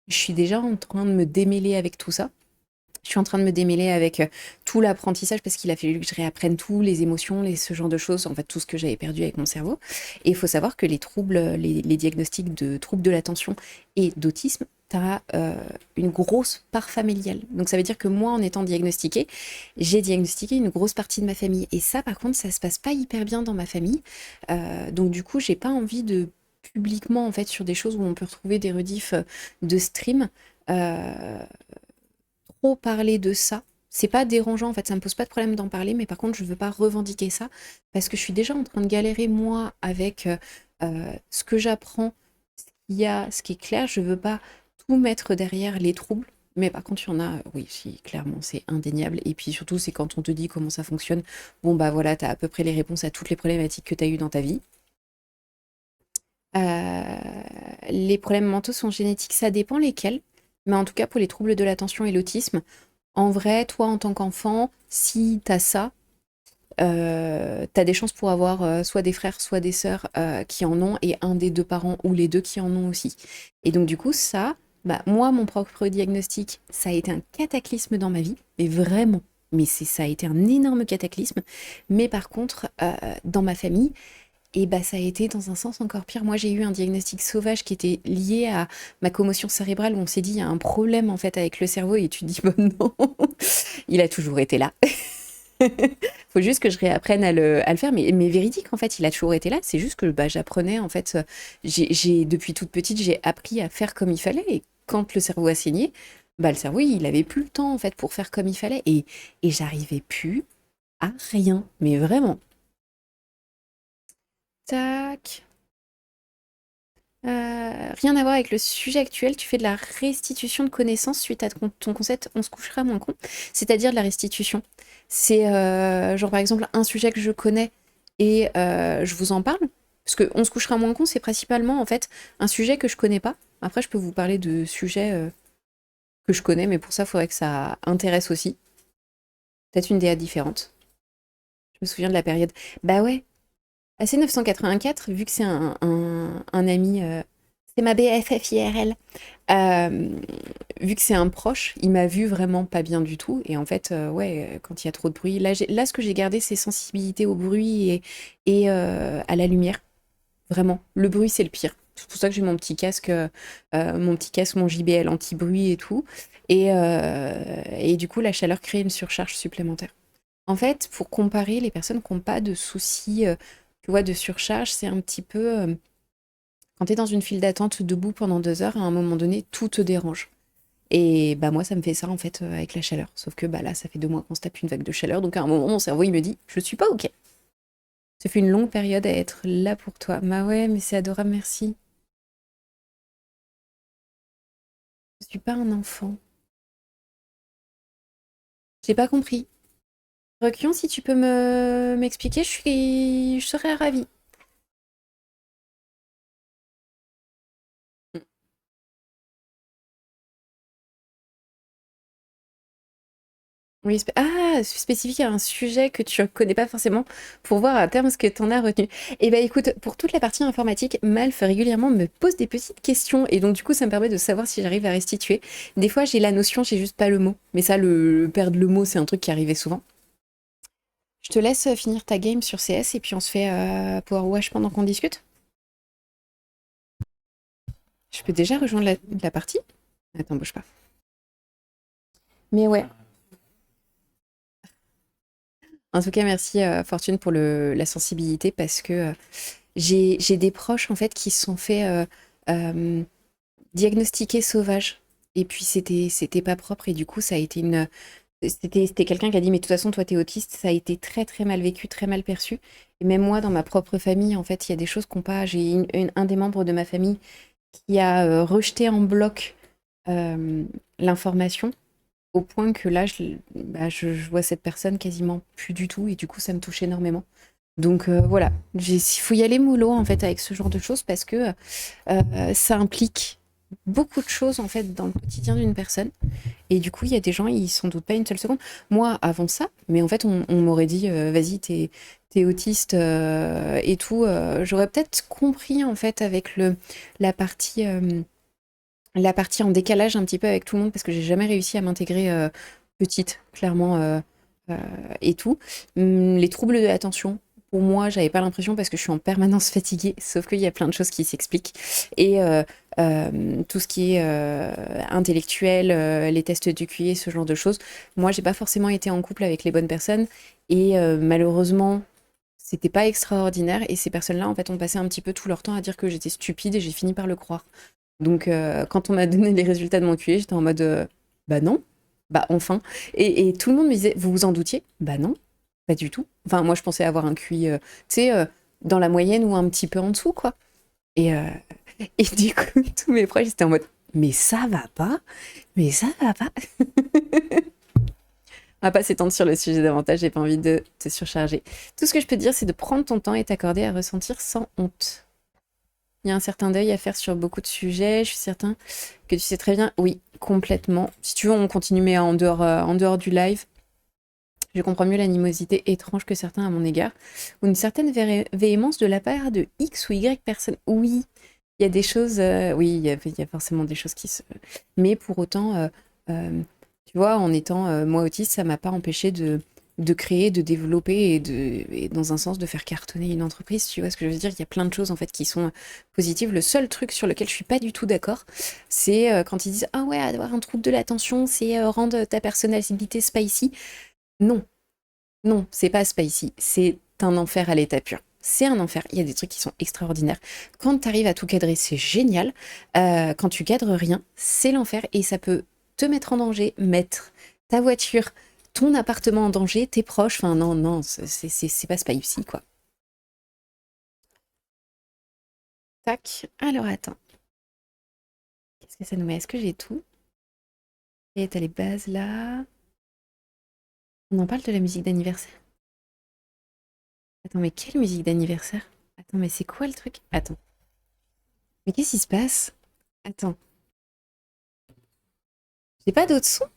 S1: Je suis déjà en train de me démêler avec tout ça. Je suis en train de me démêler avec tout l'apprentissage parce qu'il a fallu que je réapprenne tout, les émotions, ce genre de choses, en fait tout ce que j'avais perdu avec mon cerveau. Et il faut savoir que les troubles, les diagnostics de troubles de l'attention et d'autisme, tu as une grosse part familiale. Donc ça veut dire que moi, en étant diagnostiquée, j'ai diagnostiqué une grosse partie de ma famille. Et ça, par contre, ça se passe pas hyper bien dans ma famille. Donc du coup, j'ai pas envie de publiquement, en fait, sur des choses où on peut retrouver des rediffs de stream. euh, Trop parler de ça. C'est pas dérangeant, en fait, ça me pose pas de problème d'en parler, mais par contre, je veux pas revendiquer ça parce que je suis déjà en train de galérer, moi, avec ce que j'apprends, ce qui est clair. Je veux pas tout mettre derrière les troubles, mais par contre, il y en a, oui, si, clairement, c'est indéniable. Et puis surtout, c'est quand on te dit comment ça fonctionne, bon, bah voilà, t'as à peu près les réponses à toutes les problématiques que t'as eues dans ta vie. Les problèmes mentaux sont génétiques, ça dépend lesquels, mais en tout cas, pour les troubles de l'attention et l'autisme, en vrai, toi, en tant qu'enfant, si t'as ça, t'as des chances pour avoir soit des frères, soit des sœurs qui en ont, et un des deux parents ou les deux qui en ont aussi. Et donc du coup, ça, bah, moi, mon propre diagnostic, ça a été un cataclysme dans ma vie, mais vraiment. Mais ça a été un énorme cataclysme. Mais par contre, dans ma famille, et bah, ça a été dans un sens encore pire. Moi, j'ai eu un diagnostic sauvage qui était lié à ma commotion cérébrale, où on s'est dit, il y a un problème en fait avec le cerveau, et tu te dis, bon non, il a toujours été là. Faut juste que je réapprenne à le faire, mais véridique en fait, il a toujours été là. C'est juste que bah, j'apprenais en fait, depuis toute petite, j'ai appris à faire comme il fallait. Et quand le cerveau a saigné, bah, le cerveau il avait plus le temps en fait pour faire comme il fallait, et j'arrivais plus à rien, mais vraiment. Tac. Rien à voir avec le sujet actuel, tu fais de la restitution de connaissances suite à ton concept on se couchera moins con, c'est-à-dire de la restitution. C'est genre par exemple un sujet que je connais et je vous en parle, parce que on se couchera moins con, c'est principalement en fait un sujet que je connais pas. Après, je peux vous parler de sujets que je connais, mais pour ça, il faudrait que ça intéresse aussi. Peut-être une DA différente. Je me souviens de la période. Bah ouais, AC 984, vu que c'est un ami, c'est ma BFF IRL, vu que c'est un proche, il m'a vu vraiment pas bien du tout. Et en fait, ouais, quand il y a trop de bruit, là ce que j'ai gardé, c'est sensibilité au bruit et à la lumière. Vraiment, le bruit, c'est le pire. C'est pour ça que j'ai mon petit casque, mon JBL anti-bruit et tout. Et du coup, la chaleur crée une surcharge supplémentaire. En fait, pour comparer, les personnes qui n'ont pas de soucis, tu vois, de surcharge, c'est un petit peu quand tu es dans une file d'attente debout pendant 2 heures, à un moment donné, tout te dérange. Et bah moi, ça me fait ça en fait avec la chaleur. Sauf que bah là, ça fait 2 mois qu'on se tape une vague de chaleur, donc à un moment, mon cerveau il me dit, je suis pas ok. Ça fait une longue période à être là pour toi. Bah ouais, mais c'est adorable, merci. Je suis pas un enfant. J'ai pas compris. Requion, si tu peux m'expliquer, je serais ravie. Oui, spécifique à un sujet que tu ne connais pas forcément pour voir à terme ce que tu en as retenu. Eh bien, écoute, pour toute la partie informatique, Malf régulièrement me pose des petites questions et donc du coup, ça me permet de savoir si j'arrive à restituer. Des fois, j'ai la notion, j'ai juste pas le mot. Mais ça, perdre le mot, c'est un truc qui arrivait souvent. Je te laisse finir ta game sur CS et puis on se fait Power Wash pendant qu'on discute. Je peux déjà rejoindre la partie? Attends, bouge pas. Mais ouais. En tout cas, merci Fortune pour la sensibilité parce que j'ai des proches en fait qui se sont fait diagnostiquer sauvages. Et puis c'était pas propre et du coup ça a été c'était quelqu'un qui a dit mais de toute façon toi t'es autiste, ça a été très très mal vécu, très mal perçu. Et même moi dans ma propre famille en fait il y a des choses qu'on pas. J'ai un des membres de ma famille qui a rejeté en bloc l'information au point que là je vois cette personne quasiment plus du tout et du coup ça me touche énormément. Donc voilà, il faut y aller mollo en fait avec ce genre de choses parce que ça implique beaucoup de choses en fait dans le quotidien d'une personne. Et du coup, il y a des gens, ils s'en doutent pas une seule seconde. Moi, avant ça, mais en fait, on m'aurait dit, vas-y, t'es autiste et tout. J'aurais peut-être compris en fait avec la partie, la partie en décalage un petit peu avec tout le monde parce que j'ai jamais réussi à m'intégrer petite, clairement, euh, et tout. Les troubles de l'attention, pour moi, j'avais pas l'impression parce que je suis en permanence fatiguée, sauf qu'il y a plein de choses qui s'expliquent. Et tout ce qui est intellectuel, les tests du QI, ce genre de choses, moi, j'ai pas forcément été en couple avec les bonnes personnes et malheureusement, c'était pas extraordinaire. Et ces personnes-là, en fait, ont passé un petit peu tout leur temps à dire que j'étais stupide et j'ai fini par le croire. Donc, quand on m'a donné les résultats de mon QI, j'étais en mode bah non, bah enfin. Et tout le monde me disait, vous vous en doutiez? Bah non, pas du tout. Enfin, moi, je pensais avoir un QI, tu sais, dans la moyenne ou un petit peu en dessous, quoi. Et, euh, et du coup, tous mes proches étaient en mode, mais ça va pas, mais ça va pas. On va pas s'étendre sur le sujet davantage, j'ai pas envie de te surcharger. Tout ce que je peux te dire, c'est de prendre ton temps et t'accorder à ressentir sans honte. Il y a un certain deuil à faire sur beaucoup de sujets. Je suis certain que tu sais très bien. Oui, complètement. Si tu veux, on continue, mais en dehors du live. Je comprends mieux l'animosité étrange que certains à mon égard, ou une certaine véhémence de la part de X ou Y personnes. Oui, il y a des choses, oui, il y a forcément des choses qui se... Mais pour autant, tu vois, en étant moi autiste, ça m'a pas empêché de créer, de développer et dans un sens de faire cartonner une entreprise. Tu vois ce que je veux dire? Il y a plein de choses en fait qui sont positives. Le seul truc sur lequel je suis pas du tout d'accord, c'est quand ils disent ah ouais, avoir un trouble de l'attention, c'est rendre ta personnalité spicy. Non, non, c'est pas spicy, c'est un enfer à l'état pur. C'est un enfer, il y a des trucs qui sont extraordinaires. Quand tu arrives à tout cadrer, c'est génial. Quand tu cadres rien, c'est l'enfer et ça peut te mettre en danger, mettre ta voiture, ton appartement en danger, tes proches. Enfin, non, non, c'est pas spicy, quoi. Tac, alors attends. Qu'est-ce que ça nous met? Est-ce que j'ai tout? Et t'as les bases là. On en parle de la musique d'anniversaire. Attends, mais quelle musique d'anniversaire? Attends, mais c'est quoi le truc? Attends. Mais qu'est-ce qui se passe? Attends. J'ai pas d'autres sons?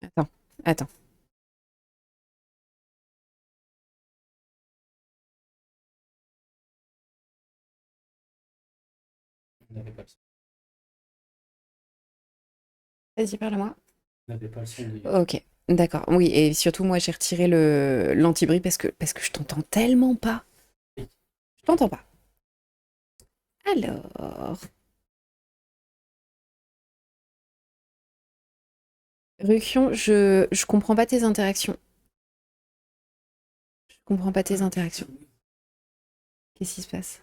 S1: Attends, attends.
S2: On n'avait pas le son.
S1: Vas-y, parle-moi.
S2: On n'avait pas le son de
S1: Ok, d'accord. Oui, et surtout, moi, j'ai retiré le l'anti-bruit parce que je t'entends tellement pas. Je t'entends pas. Alors, Rukion, je comprends pas tes interactions. Je comprends pas tes interactions. Qu'est-ce qui se passe?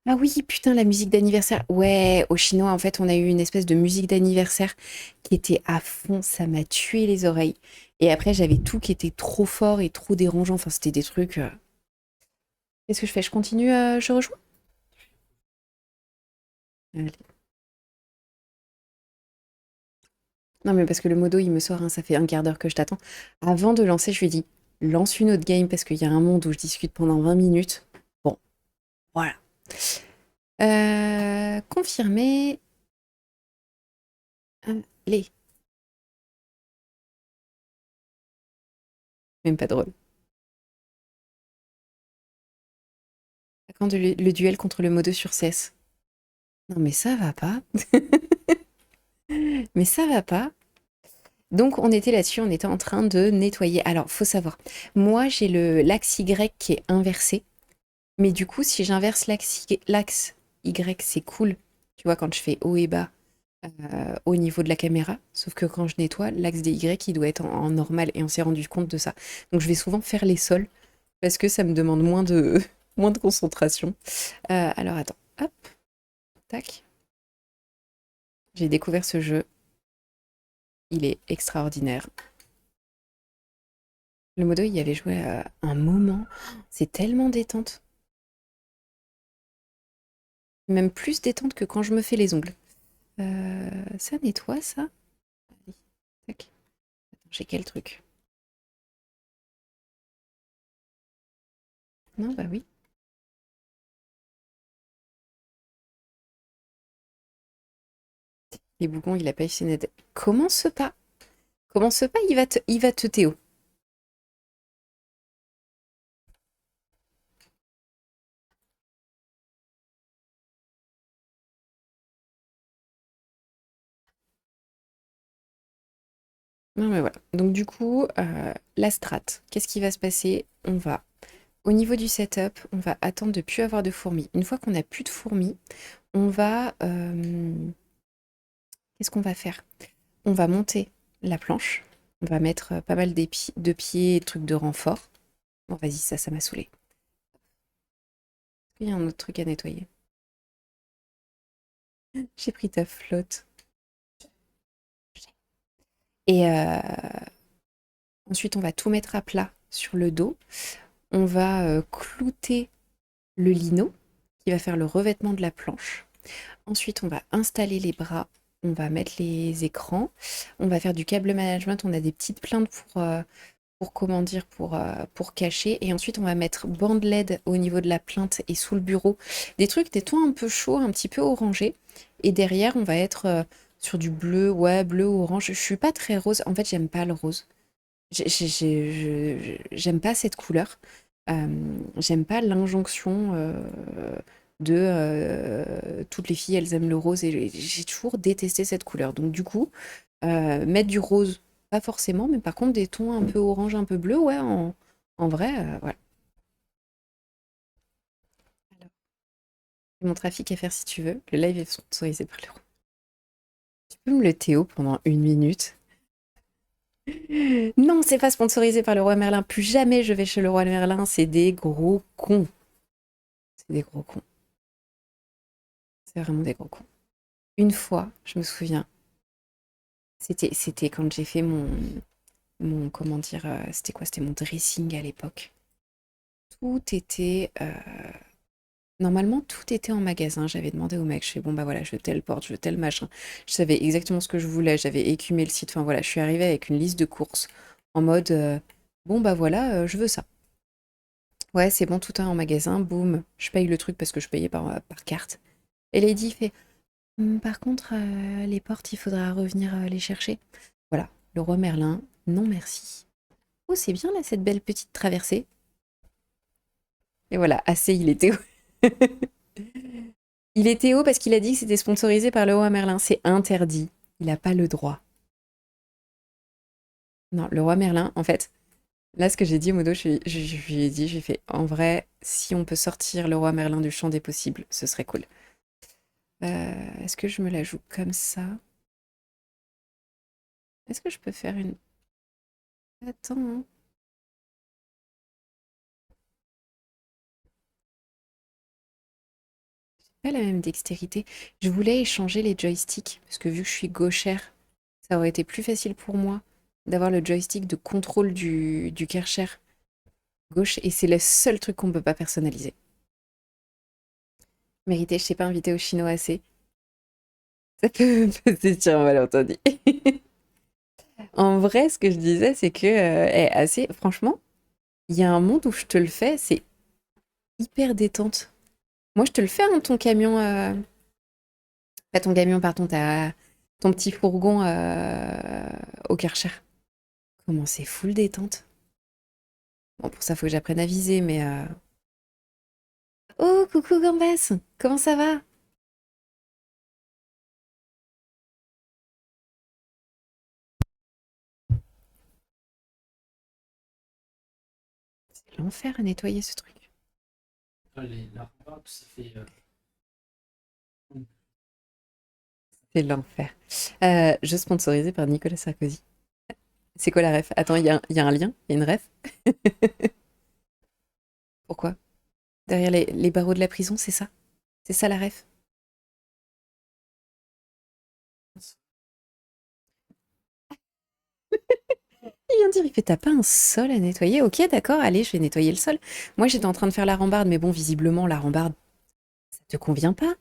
S1: Ah oui, putain, la musique d'anniversaire. Ouais, au chinois, en fait, on a eu une espèce de musique d'anniversaire qui était à fond, ça m'a tué les oreilles. Et après, j'avais tout qui était trop fort et trop dérangeant. Enfin, c'était des trucs. Qu'est-ce que je fais? Je continue, je rejoins? Allez. Non, mais parce que le modo, il me sort, hein, ça fait un quart d'heure que je t'attends. Avant de lancer, je lui dis, lance une autre game parce qu'il y a un monde où je discute pendant 20 minutes. Bon, voilà. Confirmer. Allez. Même pas drôle. Quand le duel contre le modo sur CS. Non, mais ça va pas. Mais ça va pas. Donc, on était là-dessus, on était en train de nettoyer. Alors, faut savoir, moi, j'ai l'axe Y qui est inversé. Mais du coup, si j'inverse l'axe Y, c'est cool. Tu vois, quand je fais haut et bas au niveau de la caméra. Sauf que quand je nettoie, l'axe des Y, il doit être en normal. Et on s'est rendu compte de ça. Donc, je vais souvent faire les sols parce que ça me demande moins de, moins de concentration. Alors, attends. Hop, tac. J'ai découvert ce jeu. Il est extraordinaire. Le modo, il y avait joué à un moment. C'est tellement détente. Même plus détente que quand je me fais les ongles. Ça nettoie, ça? Allez, tac. Attends, j'ai quel truc? Non, bah oui. Les bougons, il a pas essayé d'être. Commence pas. Commence pas, il va te Théo. Non, mais voilà. Donc, du coup, la strat, qu'est-ce qui va se passer? On va, au niveau du setup, on va attendre de plus avoir de fourmis. Une fois qu'on n'a plus de fourmis, on va. Qu'est-ce qu'on va faire? On va monter la planche. On va mettre pas mal de pieds, trucs de renfort. Bon, vas-y, ça m'a saoulé. Il y a un autre truc à nettoyer. J'ai pris ta flotte. Et ensuite, on va tout mettre à plat sur le dos. On va clouter le lino qui va faire le revêtement de la planche. Ensuite, on va installer les bras on va mettre les écrans, on va faire du câble management, on a des petites plaintes pour comment dire, pour cacher. Et ensuite, on va mettre bande LED au niveau de la plainte et sous le bureau. Des tons un peu chauds, un petit peu orangés. Et derrière, on va être sur du bleu, ouais, bleu ou orange. Je suis pas très rose. En fait, j'aime pas le rose. J'aime pas cette couleur. J'aime pas l'injonction de toutes les filles, elles aiment le rose. Et j'ai toujours détesté cette couleur. Donc, du coup, mettre du rose, pas forcément, mais par contre, des tons un peu orange, un peu bleu, ouais, en vrai, voilà. Alors, c'est mon trafic à faire si tu veux. Le live est sponsorisé par l'euro. Tu peux me le Théo pendant 1 minute? Non, c'est pas sponsorisé par le roi Merlin. Plus jamais je vais chez le roi Merlin. C'est des gros cons. C'est des gros cons. C'est vraiment des gros cons. Une fois, je me souviens, c'était quand j'ai fait comment dire, c'était quoi? C'était mon dressing à l'époque. Tout était, normalement, tout était en magasin. J'avais demandé au mec, je fais bon bah voilà, je veux telle porte, je veux tel machin. Je savais exactement ce que je voulais, j'avais écumé le site. Enfin voilà, je suis arrivée avec une liste de courses en mode bon bah voilà, je veux ça. Ouais, c'est bon, tout est en magasin, boum, je paye le truc parce que je payais par carte. Et Lady fait par contre, les portes, il faudra revenir les chercher. Voilà, le roi Merlin, non merci. Oh, c'est bien là, cette belle petite traversée. Et voilà, assez, il était haut. Il était haut parce qu'il a dit que c'était sponsorisé par le roi Merlin. C'est interdit. Il n'a pas le droit. Non, le roi Merlin, en fait, là, ce que j'ai dit au modo, je lui ai dit, j'ai fait, en vrai, si on peut sortir le roi Merlin du champ des possibles, ce serait cool. Est-ce que je me la joue comme ça? Est-ce que je peux faire une... Attends, hein. Pas la même dextérité. Je voulais échanger les joysticks, parce que vu que je suis gauchère, ça aurait été plus facile pour moi d'avoir le joystick de contrôle du Karcher gauche, et c'est le seul truc qu'on ne peut pas personnaliser. Mérité, je sais pas inviter au chinois assez. Ça peut passer sur un malentendu. En vrai, ce que je disais, c'est que assez, franchement, il y a un monde où je te le fais, c'est hyper détente. Moi, je te le fais, hein, ton camion, pas ton camion, pardon, ton petit fourgon au Karcher. Comment c'est full détente. Bon, pour ça, faut que j'apprenne à viser, mais... Oh, coucou Gambas, comment ça va? C'est l'enfer à nettoyer ce truc.
S2: La rambarde, ça fait.
S1: C'est l'enfer. Jeu sponsorisé par Nicolas Sarkozy. C'est quoi la ref? Attends, il y a un lien? Il y a une ref? Pourquoi? Derrière les barreaux de la prison, c'est ça? C'est ça la ref? Il vient de dire, il fait, t'as pas un sol à nettoyer? Ok, d'accord, allez, je vais nettoyer le sol. Moi, j'étais en train de faire la rambarde, mais bon, visiblement, la rambarde, ça te convient pas.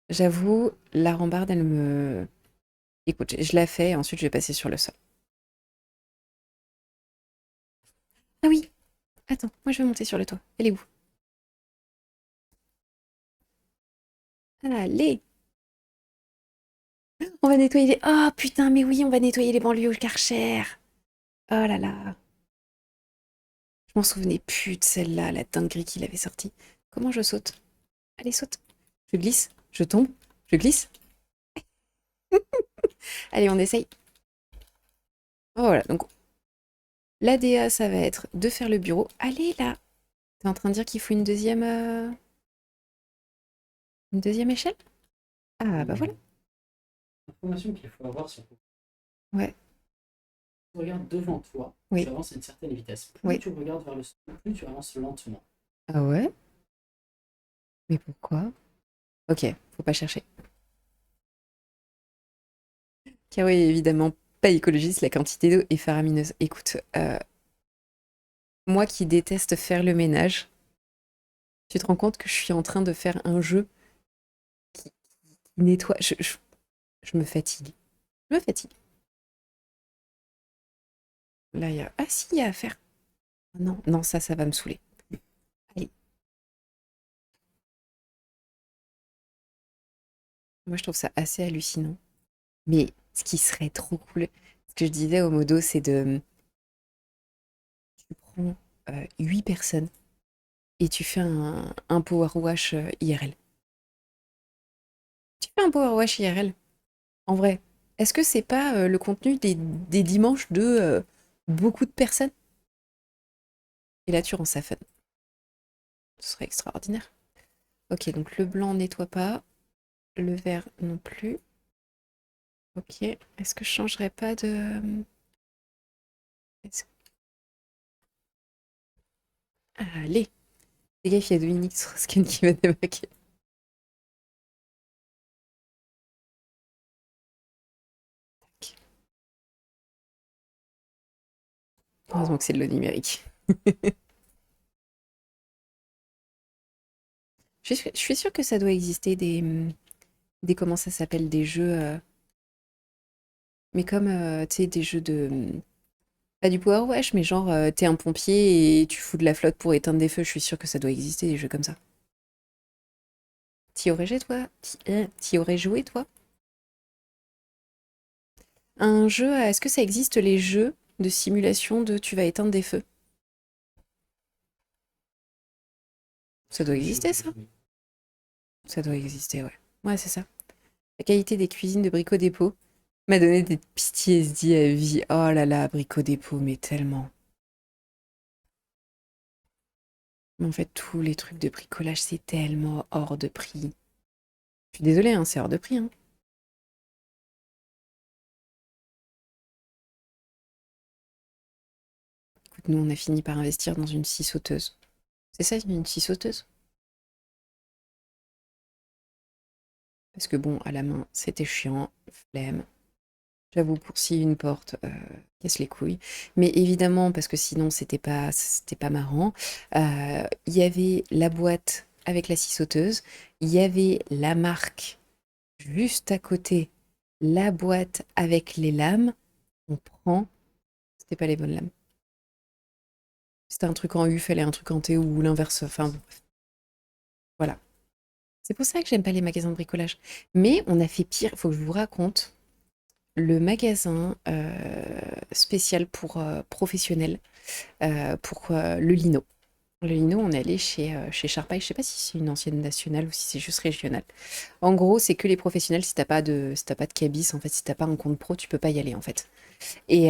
S1: J'avoue, la rambarde, elle me... Écoute, je la fais, et ensuite, je vais passer sur le sol. Ah oui, attends, moi, je vais monter sur le toit. Elle est où? Allez, on va nettoyer les... Oh putain, mais oui, on va nettoyer les banlieues au Karcher. Oh là là. Je m'en souvenais plus de celle-là, la dinguerie qu'il avait sortie. Comment je saute? Allez, saute. Je glisse, je tombe, je glisse. Allez, on essaye. Oh, voilà, donc l'ADA, ça va être de faire le bureau. Allez, là. T'es en train de dire qu'il faut une deuxième échelle? Ah, bah voilà.
S2: L'information qu'il faut avoir sur.
S1: Ouais,
S2: Tu regardes devant toi,
S1: oui,
S2: tu avances à une certaine vitesse. Plus
S1: oui.
S2: tu regardes vers le sol, plus tu avances lentement.
S1: Ah ouais? Mais pourquoi? Ok, faut pas chercher. Car oui, évidemment, pas écologiste, la quantité d'eau est faramineuse. Écoute, moi qui déteste faire le ménage, tu te rends compte que je suis en train de faire un jeu qui nettoie. Je me fatigue. Je me fatigue. Là, il y a... Ah si, il y a à faire. Non, non, ça va me saouler. Allez. Moi, je trouve ça assez hallucinant. Mais ce qui serait trop cool, ce que je disais au modo, c'est de... Tu prends 8 personnes et tu fais un power wash IRL. Tu fais un power wash IRL, en vrai. Est-ce que c'est pas le contenu des dimanches de beaucoup de personnes? Et là, tu rends ça fun. Ce serait extraordinaire. Ok, donc le blanc nettoie pas, le vert non plus. Ok, est-ce que je changerais pas de... est-ce- Allez, les gars, il y a Dominique Strauss-Kahn qui va débarquer. Heureusement que c'est de l'eau numérique. Je suis sûre que ça doit exister des comment ça s'appelle, des jeux, mais comme, tu sais, des jeux de... Pas du Power Wash, mais genre, t'es un pompier et tu fous de la flotte pour éteindre des feux. Je suis sûre que ça doit exister, des jeux comme ça. T'y aurais joué, toi? T'y aurais joué, toi? Un jeu, est-ce que ça existe, les jeux de simulation de tu vas éteindre des feux? Ça doit exister, ça? Ça doit exister, ouais. Ouais, c'est ça. La qualité des cuisines de Brico Dépôt m'a donné des PTSD à vie. Oh là là, Brico Dépôt, mais tellement. Mais en fait, tous les trucs de bricolage, c'est tellement hors de prix. Je suis désolée, hein, c'est hors de prix, hein. Écoute, nous, on a fini par investir dans une scie sauteuse. C'est ça, une scie sauteuse? Parce que bon, à la main, c'était chiant, flemme. J'avoue, pour scier une porte, casse les couilles. Mais évidemment, parce que sinon, c'était pas marrant, il y avait la boîte avec la scie sauteuse, il y avait la marque juste à côté, la boîte avec les lames. On prend, c'était pas les bonnes lames. C'était un truc en U, fallait un truc en T ou l'inverse. Enfin, bon, voilà. C'est pour ça que j'aime pas les magasins de bricolage. Mais on a fait pire, il faut que je vous raconte. Le magasin spécial pour professionnels, pour le lino. Le lino, on est allé chez Sharpay. Je sais pas si c'est une ancienne nationale ou si c'est juste régional. En gros, c'est que les professionnels. Si t'as pas de cabis, en fait, si t'as pas un compte pro, tu peux pas y aller, en fait. Et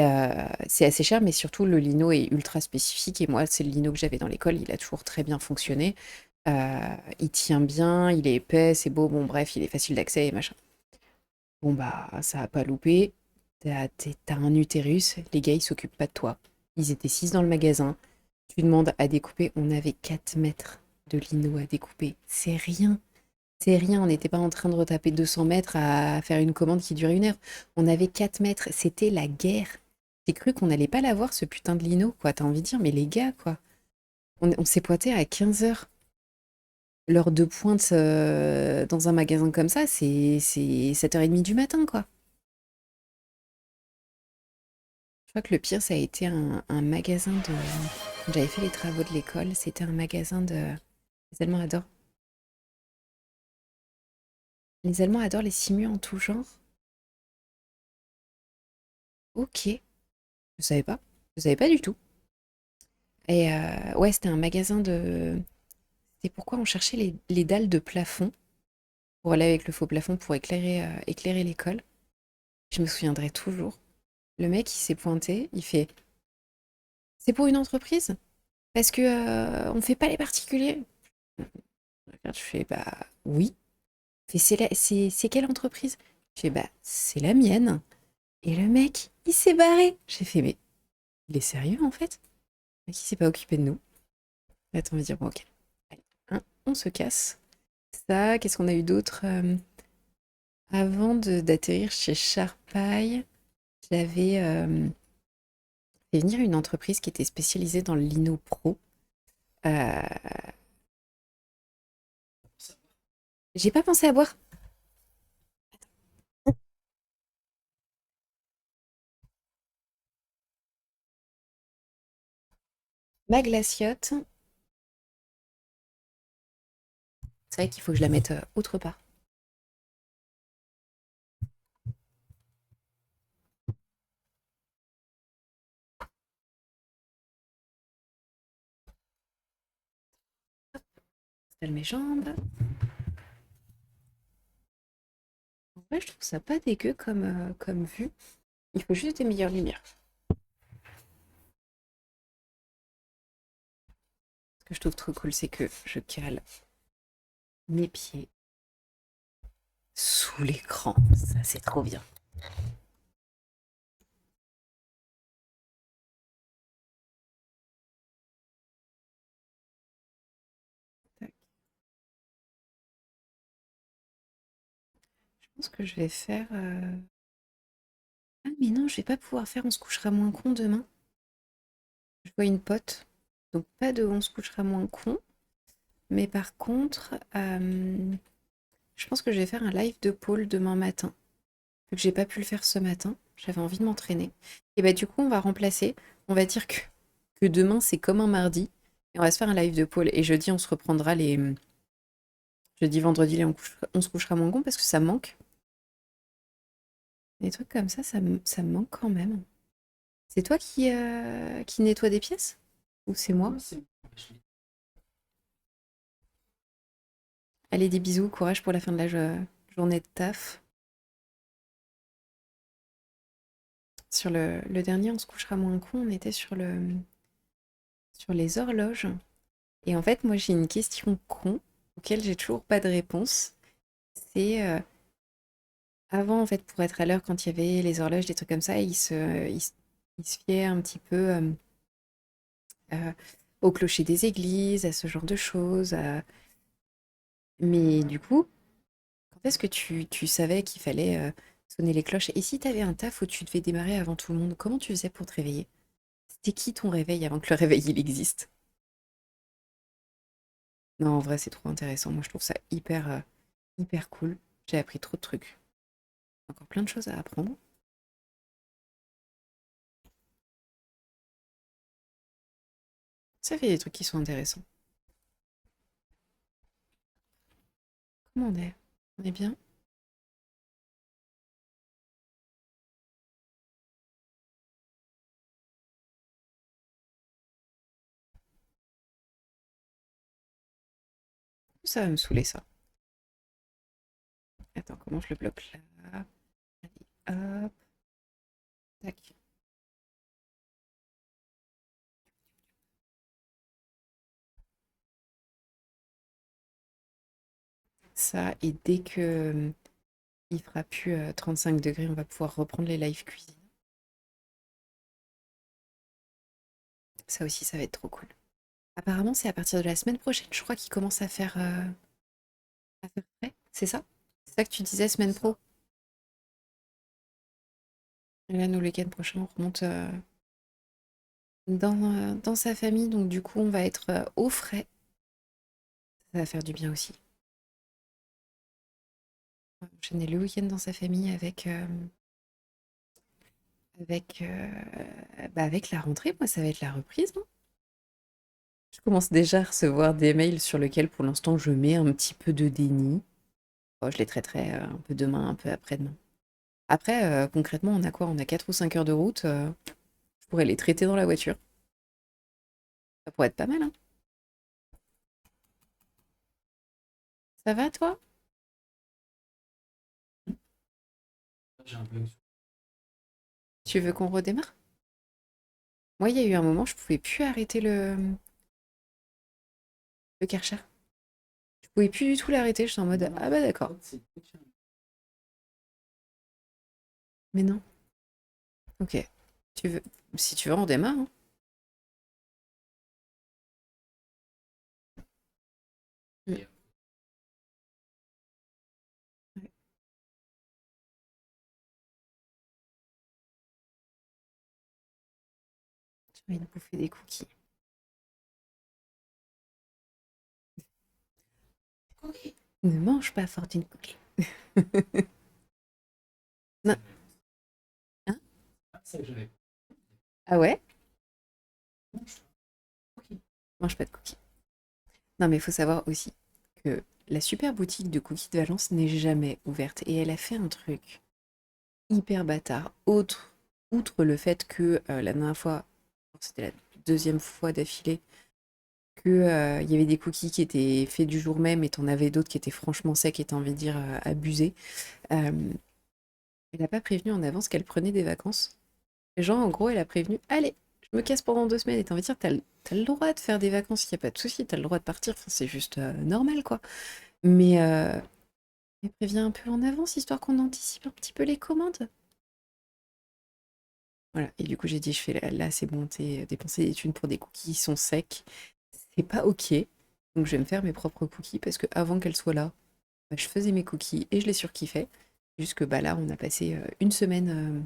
S1: c'est assez cher, mais surtout le lino est ultra spécifique. Et moi, c'est le lino que j'avais dans l'école. Il a toujours très bien fonctionné. Il tient bien, il est épais, c'est beau. Bon, bref, il est facile d'accès et machin. Bon, bah, ça a pas loupé. T'as un utérus, les gars, ils s'occupent pas de toi. Ils étaient 6 dans le magasin. Tu demandes à découper, on avait 4 mètres de lino à découper. C'est rien. C'est rien, on n'était pas en train de retaper 200 mètres à faire une commande qui durait 1 heure. On avait 4 mètres, c'était la guerre. J'ai cru qu'on n'allait pas l'avoir, ce putain de lino, quoi. T'as envie de dire, mais les gars, quoi. On s'est pointé à 15 heures. L'heure de pointe dans un magasin comme ça, c'est 7h30 du matin, quoi. Je crois que le pire, ça a été un magasin de... Quand j'avais fait les travaux de l'école, c'était un magasin de... Les Allemands adorent. Les Allemands adorent les simus en tout genre. Ok, je savais pas. Je savais pas du tout. Et ouais, c'était un magasin de... C'est pourquoi on cherchait les dalles de plafond pour aller avec le faux plafond pour éclairer l'école. Je me souviendrai toujours. Le mec, il s'est pointé, il fait... C'est pour une entreprise? Parce que on fait pas les particuliers. Je fais, bah oui. Il fait, c'est quelle entreprise? Je fais, bah c'est la mienne. Et le mec, il s'est barré. J'ai fait, mais il est sérieux en fait? Le mec, il s'est pas occupé de nous. Attends, on va dire, bon, ok. Allez, hein, on se casse. Ça, qu'est-ce qu'on a eu d'autre avant d'atterrir chez Sharpay, j'avais fait venir une entreprise qui était spécialisée dans le lino pro. Euh, j'ai pas pensé à boire. Ma glaciote, c'est vrai qu'il faut que je la mette autre part. Installe mes jambes. En vrai, je trouve ça pas dégueu comme vue. Il faut juste des meilleures lumières. Ce que je trouve trop cool, c'est que je cale mes pieds sous l'écran. Ça, c'est trop bien. Tac. Je pense que je vais faire. Ah, mais non, je vais pas pouvoir faire On se couchera moins con demain. Je vois une pote. Donc, pas de On se couchera moins con. Mais par contre, je pense que je vais faire un live de pôle demain matin. Vu que j'ai pas pu le faire ce matin, j'avais envie de m'entraîner. Et bah, du coup, on va remplacer. On va dire que demain, c'est comme un mardi. Et on va se faire un live de pôle. Et jeudi, on se reprendra les. Jeudi, vendredi, on se couchera moins con parce que ça me manque. Des trucs comme ça me manque quand même. C'est toi qui nettoie des pièces? Ou c'est moi? Allez, des bisous, courage pour la fin de la journée de taf. Sur le dernier, on se couchera moins con, on était sur les horloges. Et en fait, moi, j'ai une question con auquel j'ai toujours pas de réponse. C'est avant, en fait, pour être à l'heure quand il y avait les horloges, des trucs comme ça, ils se fiaient un petit peu euh, au clocher des églises, à ce genre de choses. Mais du coup, quand est-ce que tu savais qu'il fallait sonner les cloches? Et si tu avais un taf où tu devais démarrer avant tout le monde, comment tu faisais pour te réveiller? C'était qui ton réveil avant que le réveil il existe? Non, en vrai, c'est trop intéressant. Moi, je trouve ça hyper cool. J'ai appris trop de trucs. Encore plein de choses à apprendre. Ça fait des trucs qui sont intéressants. Comment on est? On est bien? Ça va me saouler, ça. Attends, comment je le bloque là? Allez, hop, tac. Ça, et dès que il fera plus 35 degrés, on va pouvoir reprendre les live cuisine. Ça aussi, ça va être trop cool. Apparemment, c'est à partir de la semaine prochaine, je crois qu'il commence à faire frais. C'est ça? C'est ça que tu disais, semaine pro? Et là, nous, le week-end prochain, on remonte dans sa famille. Donc, du coup, on va être au frais. Ça va faire du bien aussi. On va enchaîner le week-end dans sa famille avec la rentrée. Moi, ça va être la reprise, hein. Je commence déjà à recevoir des mails sur lesquels, pour l'instant, je mets un petit peu de déni. Oh, je les traiterai un peu demain, un peu après-demain. Après, concrètement, on a quoi? On a 4 ou 5 heures de route. Je pourrais les traiter dans la voiture. Ça pourrait être pas mal, hein. Ça va, toi?
S2: J'ai un bug.
S1: Tu veux qu'on redémarre? Moi, il y a eu un moment, je pouvais plus arrêter le Karcher. Je pouvais plus du tout l'arrêter. J'étais en mode, ah bah d'accord. Mais non. Ok. Tu veux... Si tu veux, on démarre, hein. Mm. Ouais. J'ai envie de bouffer des cookies. Ne mange pas Fortune Cookie. Non. Hein?
S2: Ah, c'est ça que j'avais.
S1: Ah ouais? Mange pas de cookies. Non, mais il faut savoir aussi que la super boutique de cookies de Valence n'est jamais ouverte. Et elle a fait un truc hyper bâtard. Outre le fait que la dernière fois, c'était la deuxième fois d'affilée, que il y avait des cookies qui étaient faits du jour même et t'en avais d'autres qui étaient franchement secs et t'as envie de dire abusés. Euh, Elle n'a pas prévenu en avance qu'elle prenait des vacances. Genre, en gros, elle a prévenu, allez, je me casse pendant 2 semaines. Et t'as envie de dire, t'as le droit de faire des vacances, il n'y a pas de souci, t'as le droit de partir. Enfin, c'est juste normal, quoi. Mais elle prévient un peu en avance, histoire qu'on anticipe un petit peu les commandes. Voilà. Et du coup, j'ai dit, je fais là, c'est bon, t'es dépenser des thunes pour des cookies, ils sont secs. C'est pas OK. Donc, je vais me faire mes propres cookies parce que avant qu'elle soit là, bah, je faisais mes cookies et je les surkiffais. Juste que bah, là, on a passé une semaine,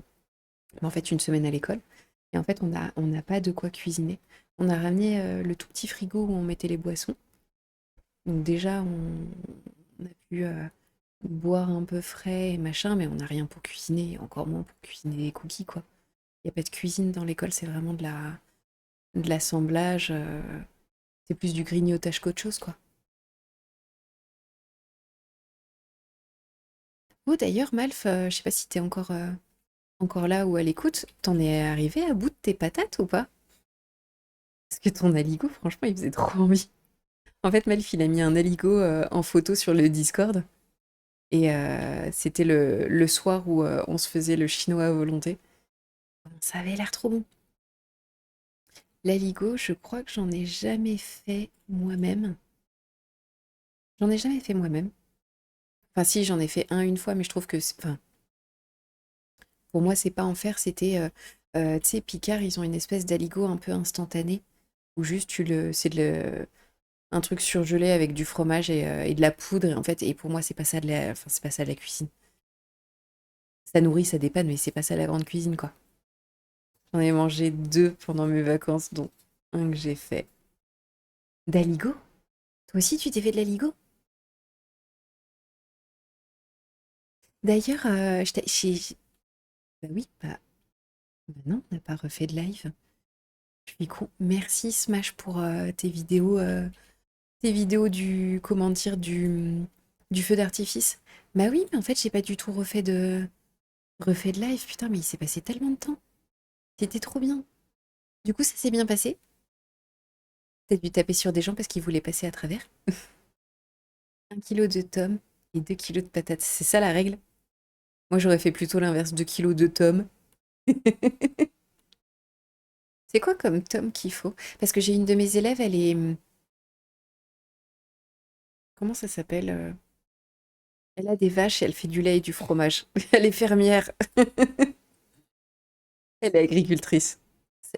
S1: en fait, une semaine à l'école. Et en fait, on n'a pas de quoi cuisiner. On a ramené le tout petit frigo où on mettait les boissons. Donc déjà, on a pu boire un peu frais et machin, mais on n'a rien pour cuisiner, et encore moins pour cuisiner des cookies, quoi. Il n'y a pas de cuisine dans l'école, c'est vraiment de l'assemblage. C'est plus du grignotage qu'autre chose, quoi. Oh, d'ailleurs, Malf, je sais pas si t'es encore là ou à l'écoute, t'en es arrivé à bout de tes patates ou pas? Parce que ton aligot, franchement, il faisait trop envie. En fait, Malf, il a mis un aligot en photo sur le Discord. Et c'était le soir où on se faisait le chinois à volonté. Ça avait l'air trop bon. L'aligot, je crois que j'en ai jamais fait moi-même. J'en ai jamais fait moi-même. Enfin, si, j'en ai fait un une fois, mais je trouve que, enfin, pour moi, c'est pas en faire. C'était, tu sais, Picard, ils ont une espèce d'aligot un peu instantané, où juste c'est un truc surgelé avec du fromage et de la poudre. Et en fait, et pour moi, c'est pas ça enfin, c'est pas ça de la cuisine. Ça nourrit, ça dépanne, mais c'est pas ça la grande cuisine, quoi. J'en ai mangé 2 pendant mes vacances, dont un que j'ai fait. D'aligot? Toi aussi, tu t'es fait de l'aligot? D'ailleurs, bah oui, bah non, on n'a pas refait de live. Je suis con. Merci Smash pour tes vidéos comment dire, du feu d'artifice. Bah oui, mais en fait, j'ai pas du tout refait de live. Putain, mais il s'est passé tellement de temps. C'était trop bien. Du coup, ça s'est bien passé. T'as dû taper sur des gens parce qu'ils voulaient passer à travers. 1 kilo de tomes et 2 kilos de patates. C'est ça la règle? Moi, j'aurais fait plutôt l'inverse, 2 kilos de tomes. C'est quoi comme tome qu'il faut? Parce que j'ai une de mes élèves, elle est... Comment ça s'appelle? Elle a des vaches et elle fait du lait et du fromage. Elle est fermière. Elle est agricultrice.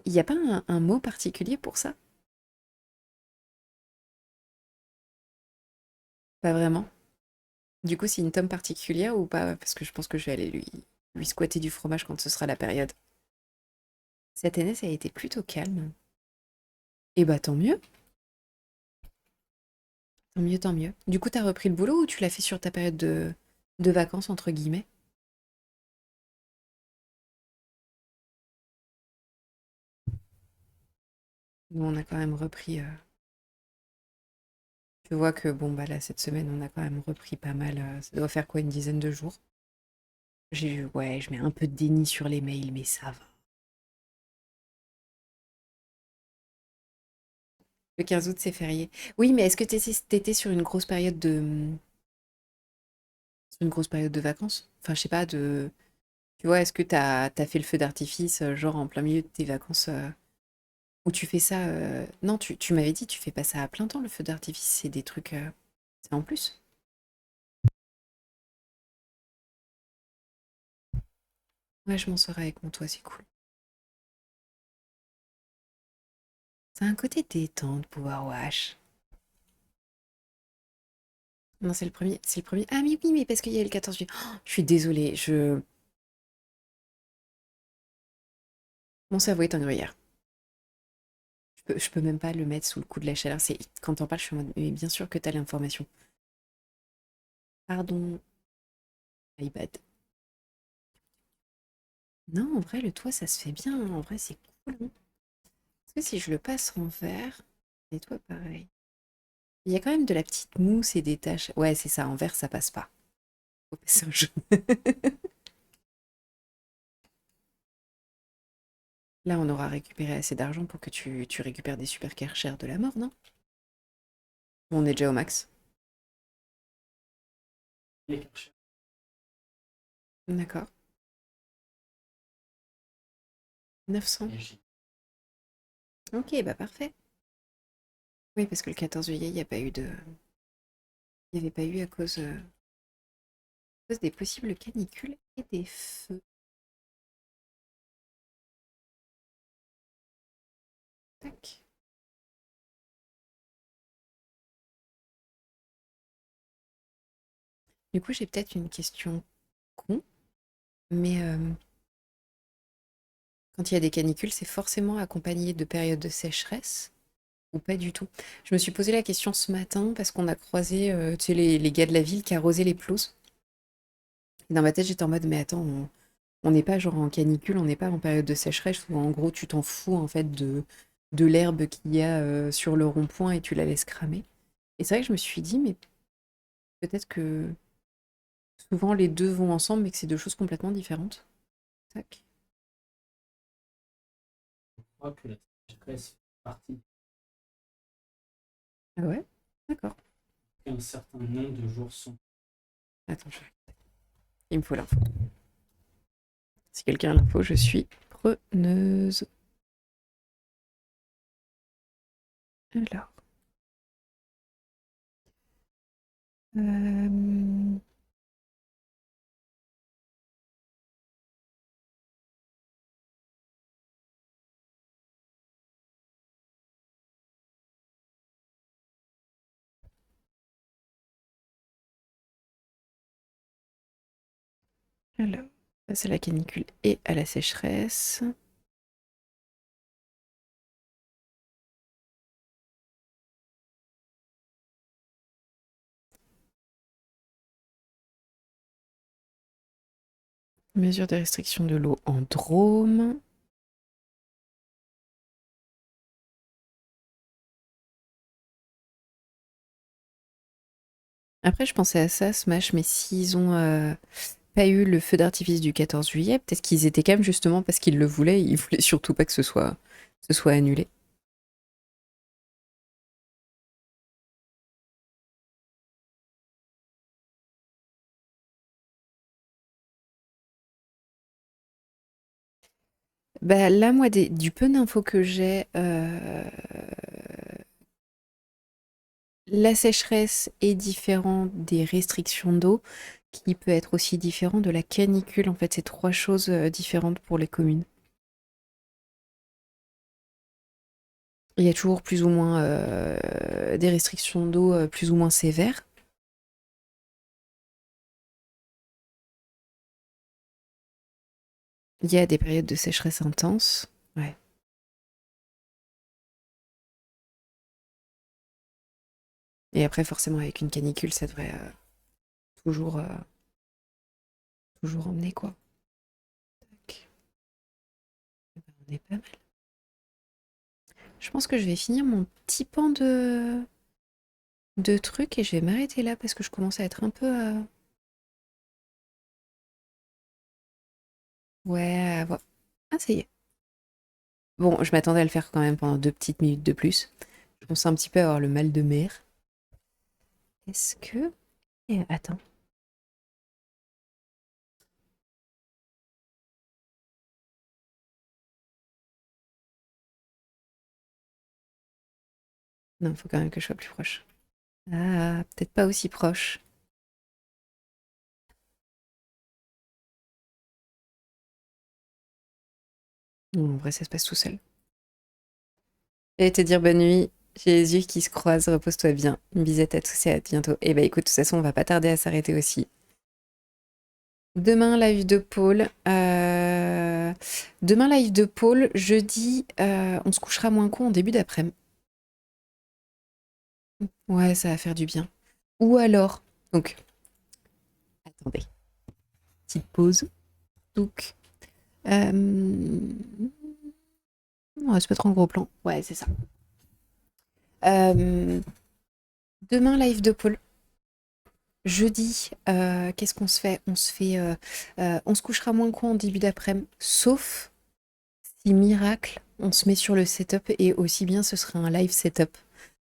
S1: Il n'y a pas un mot particulier pour ça? Pas vraiment. Du coup, c'est une tome particulière ou pas? Parce que je pense que je vais aller lui squatter du fromage quand ce sera la période. Cette année, ça a été plutôt calme. Et bah tant mieux. Tant mieux, tant mieux. Du coup, t'as repris le boulot ou tu l'as fait sur ta période de vacances, entre guillemets? Nous, on a quand même repris. Je vois que, bon, bah là, cette semaine, on a quand même repris pas mal. Ça doit faire quoi, une dizaine de jours? Ouais, je mets un peu de déni sur les mails, mais ça va. Le 15 août, c'est férié. Oui, mais est-ce que t'étais sur une grosse période de vacances? Enfin, je sais pas, tu vois, est-ce que t'as fait le feu d'artifice, genre en plein milieu de tes vacances, ou tu fais ça, non, tu m'avais dit, tu fais pas ça à plein temps, le feu d'artifice, c'est des trucs, c'est en plus. Ouais, je m'en serai avec mon toit, c'est cool. C'est un côté détente, pouvoir wash. Non, c'est le premier, c'est le premier. Ah, mais oui, mais parce qu'il y a eu le 14 juillet. Oh, je suis désolée, mon cerveau est en gruyère. Je peux même pas le mettre sous le coup de la chaleur. Quand t'en parles, je suis en mode, mais bien sûr que t'as l'information. Pardon, my bad. Non, en vrai, le toit, ça se fait bien. En vrai, c'est cool, hein. Parce que si je le passe en vert. Et toi, pareil. Il y a quand même de la petite mousse et des taches. Ouais, c'est ça, en verre, ça passe pas. Faut passer en jaune. Là, on aura récupéré assez d'argent pour que tu récupères des super Karcher de la mort, non? On est déjà au max.
S2: Les Karcher.
S1: D'accord. 900. Ok, bah parfait. Oui, parce que le 14 juillet, il n'y a pas eu de... Il n'y avait pas eu à cause des possibles canicules et des feux. Tac. Du coup, j'ai peut-être une question con, mais quand il y a des canicules, c'est forcément accompagné de périodes de sécheresse ou pas du tout? Je me suis posé la question ce matin parce qu'on a croisé tu sais, les gars de la ville qui arrosaient les pelouses. Et dans ma tête, j'étais en mode, mais attends, on n'est pas genre en canicule, on n'est pas en période de sécheresse où en gros tu t'en fous en fait de l'herbe qu'il y a sur le rond-point et tu la laisses cramer. Et c'est vrai que je me suis dit, mais peut-être que souvent les deux vont ensemble, mais que c'est deux choses complètement différentes. Tac.
S2: Je crois que la sécheresse fait partie
S1: Ah ouais? D'accord.
S2: d'un certain nombre de jours sans.
S1: Attends, il me faut l'info. Si quelqu'un a l'info, je suis preneuse. Alors. Euh, Alors. Ça, c'est la canicule et à la sécheresse. Mesure des restrictions de l'eau en Drôme. Après, je pensais à ça, Smash, mais s'ils ont pas eu le feu d'artifice du 14 juillet, peut-être qu'ils étaient calmes justement parce qu'ils le voulaient. Ils voulaient surtout pas que ce soit annulé. Bah là, moi, du peu d'infos que j'ai, la sécheresse est différente des restrictions d'eau, qui peut être aussi différent de la canicule. En fait, c'est trois choses différentes pour les communes. Il y a toujours plus ou moins des restrictions d'eau plus ou moins sévères. Il y a des périodes de sécheresse intense. Ouais. Et après, forcément, avec une canicule, ça devrait toujours, toujours emmener, quoi. Tac. Eh ben, on est pas mal. Je pense que je vais finir mon petit pan de trucs et je vais m'arrêter là parce que je commence à être un peu... Ouais, Ah, ça y est. Bon, je m'attendais à le faire quand même pendant 2 petites minutes de plus. Je commence un petit peu à avoir le mal de mer. Est-ce que... Attends. Non, il faut quand même que je sois plus proche. Ah, peut-être pas aussi proche. Non, en vrai, ça se passe tout seul. J'allais te dire bonne nuit. J'ai les yeux qui se croisent. Repose-toi bien. Une bisette à tous et à bientôt. Et bah écoute, de toute façon, on va pas tarder à s'arrêter aussi. Demain, live de Paul. Demain, live de Paul. Jeudi, on se couchera moins con en début d'après-midi. Ouais, ça va faire du bien. Ou alors, donc, attendez, petite pause. Donc, on va se mettre en gros plan. Ouais, c'est ça. Euh, Demain, live de Paul. Jeudi, qu'est-ce qu'on se fait? On se couchera moins con en début d'après-midi, sauf si miracle, on se met sur le setup et aussi bien ce sera un live setup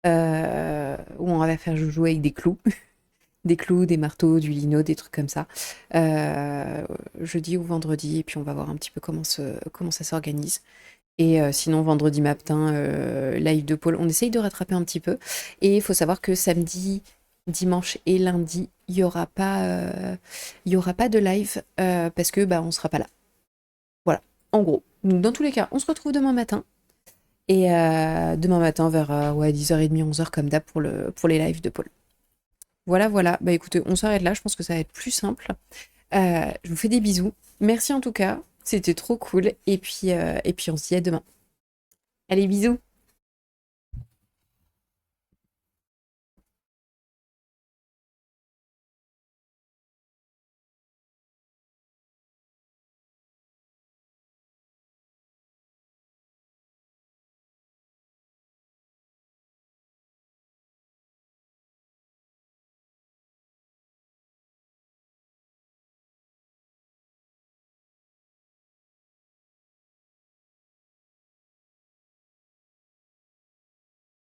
S1: où on va faire jouer avec des clous. Des clous, des marteaux, du lino, des trucs comme ça. Jeudi ou vendredi, et puis on va voir un petit peu comment ça s'organise. Et sinon, vendredi matin, live de Paul. On essaye de rattraper un petit peu. Et il faut savoir que samedi, dimanche et lundi, il y aura pas de live parce que bah, on sera pas là. Voilà, en gros. Donc, dans tous les cas, on se retrouve demain matin. Et demain matin vers ouais, 10h30, 11h comme d'hab pour les lives de Paul. Voilà, voilà. Bah écoutez, on s'arrête là. Je pense que ça va être plus simple. Je vous fais des bisous. Merci en tout cas. C'était trop cool. Et puis on se dit à demain. Allez, bisous.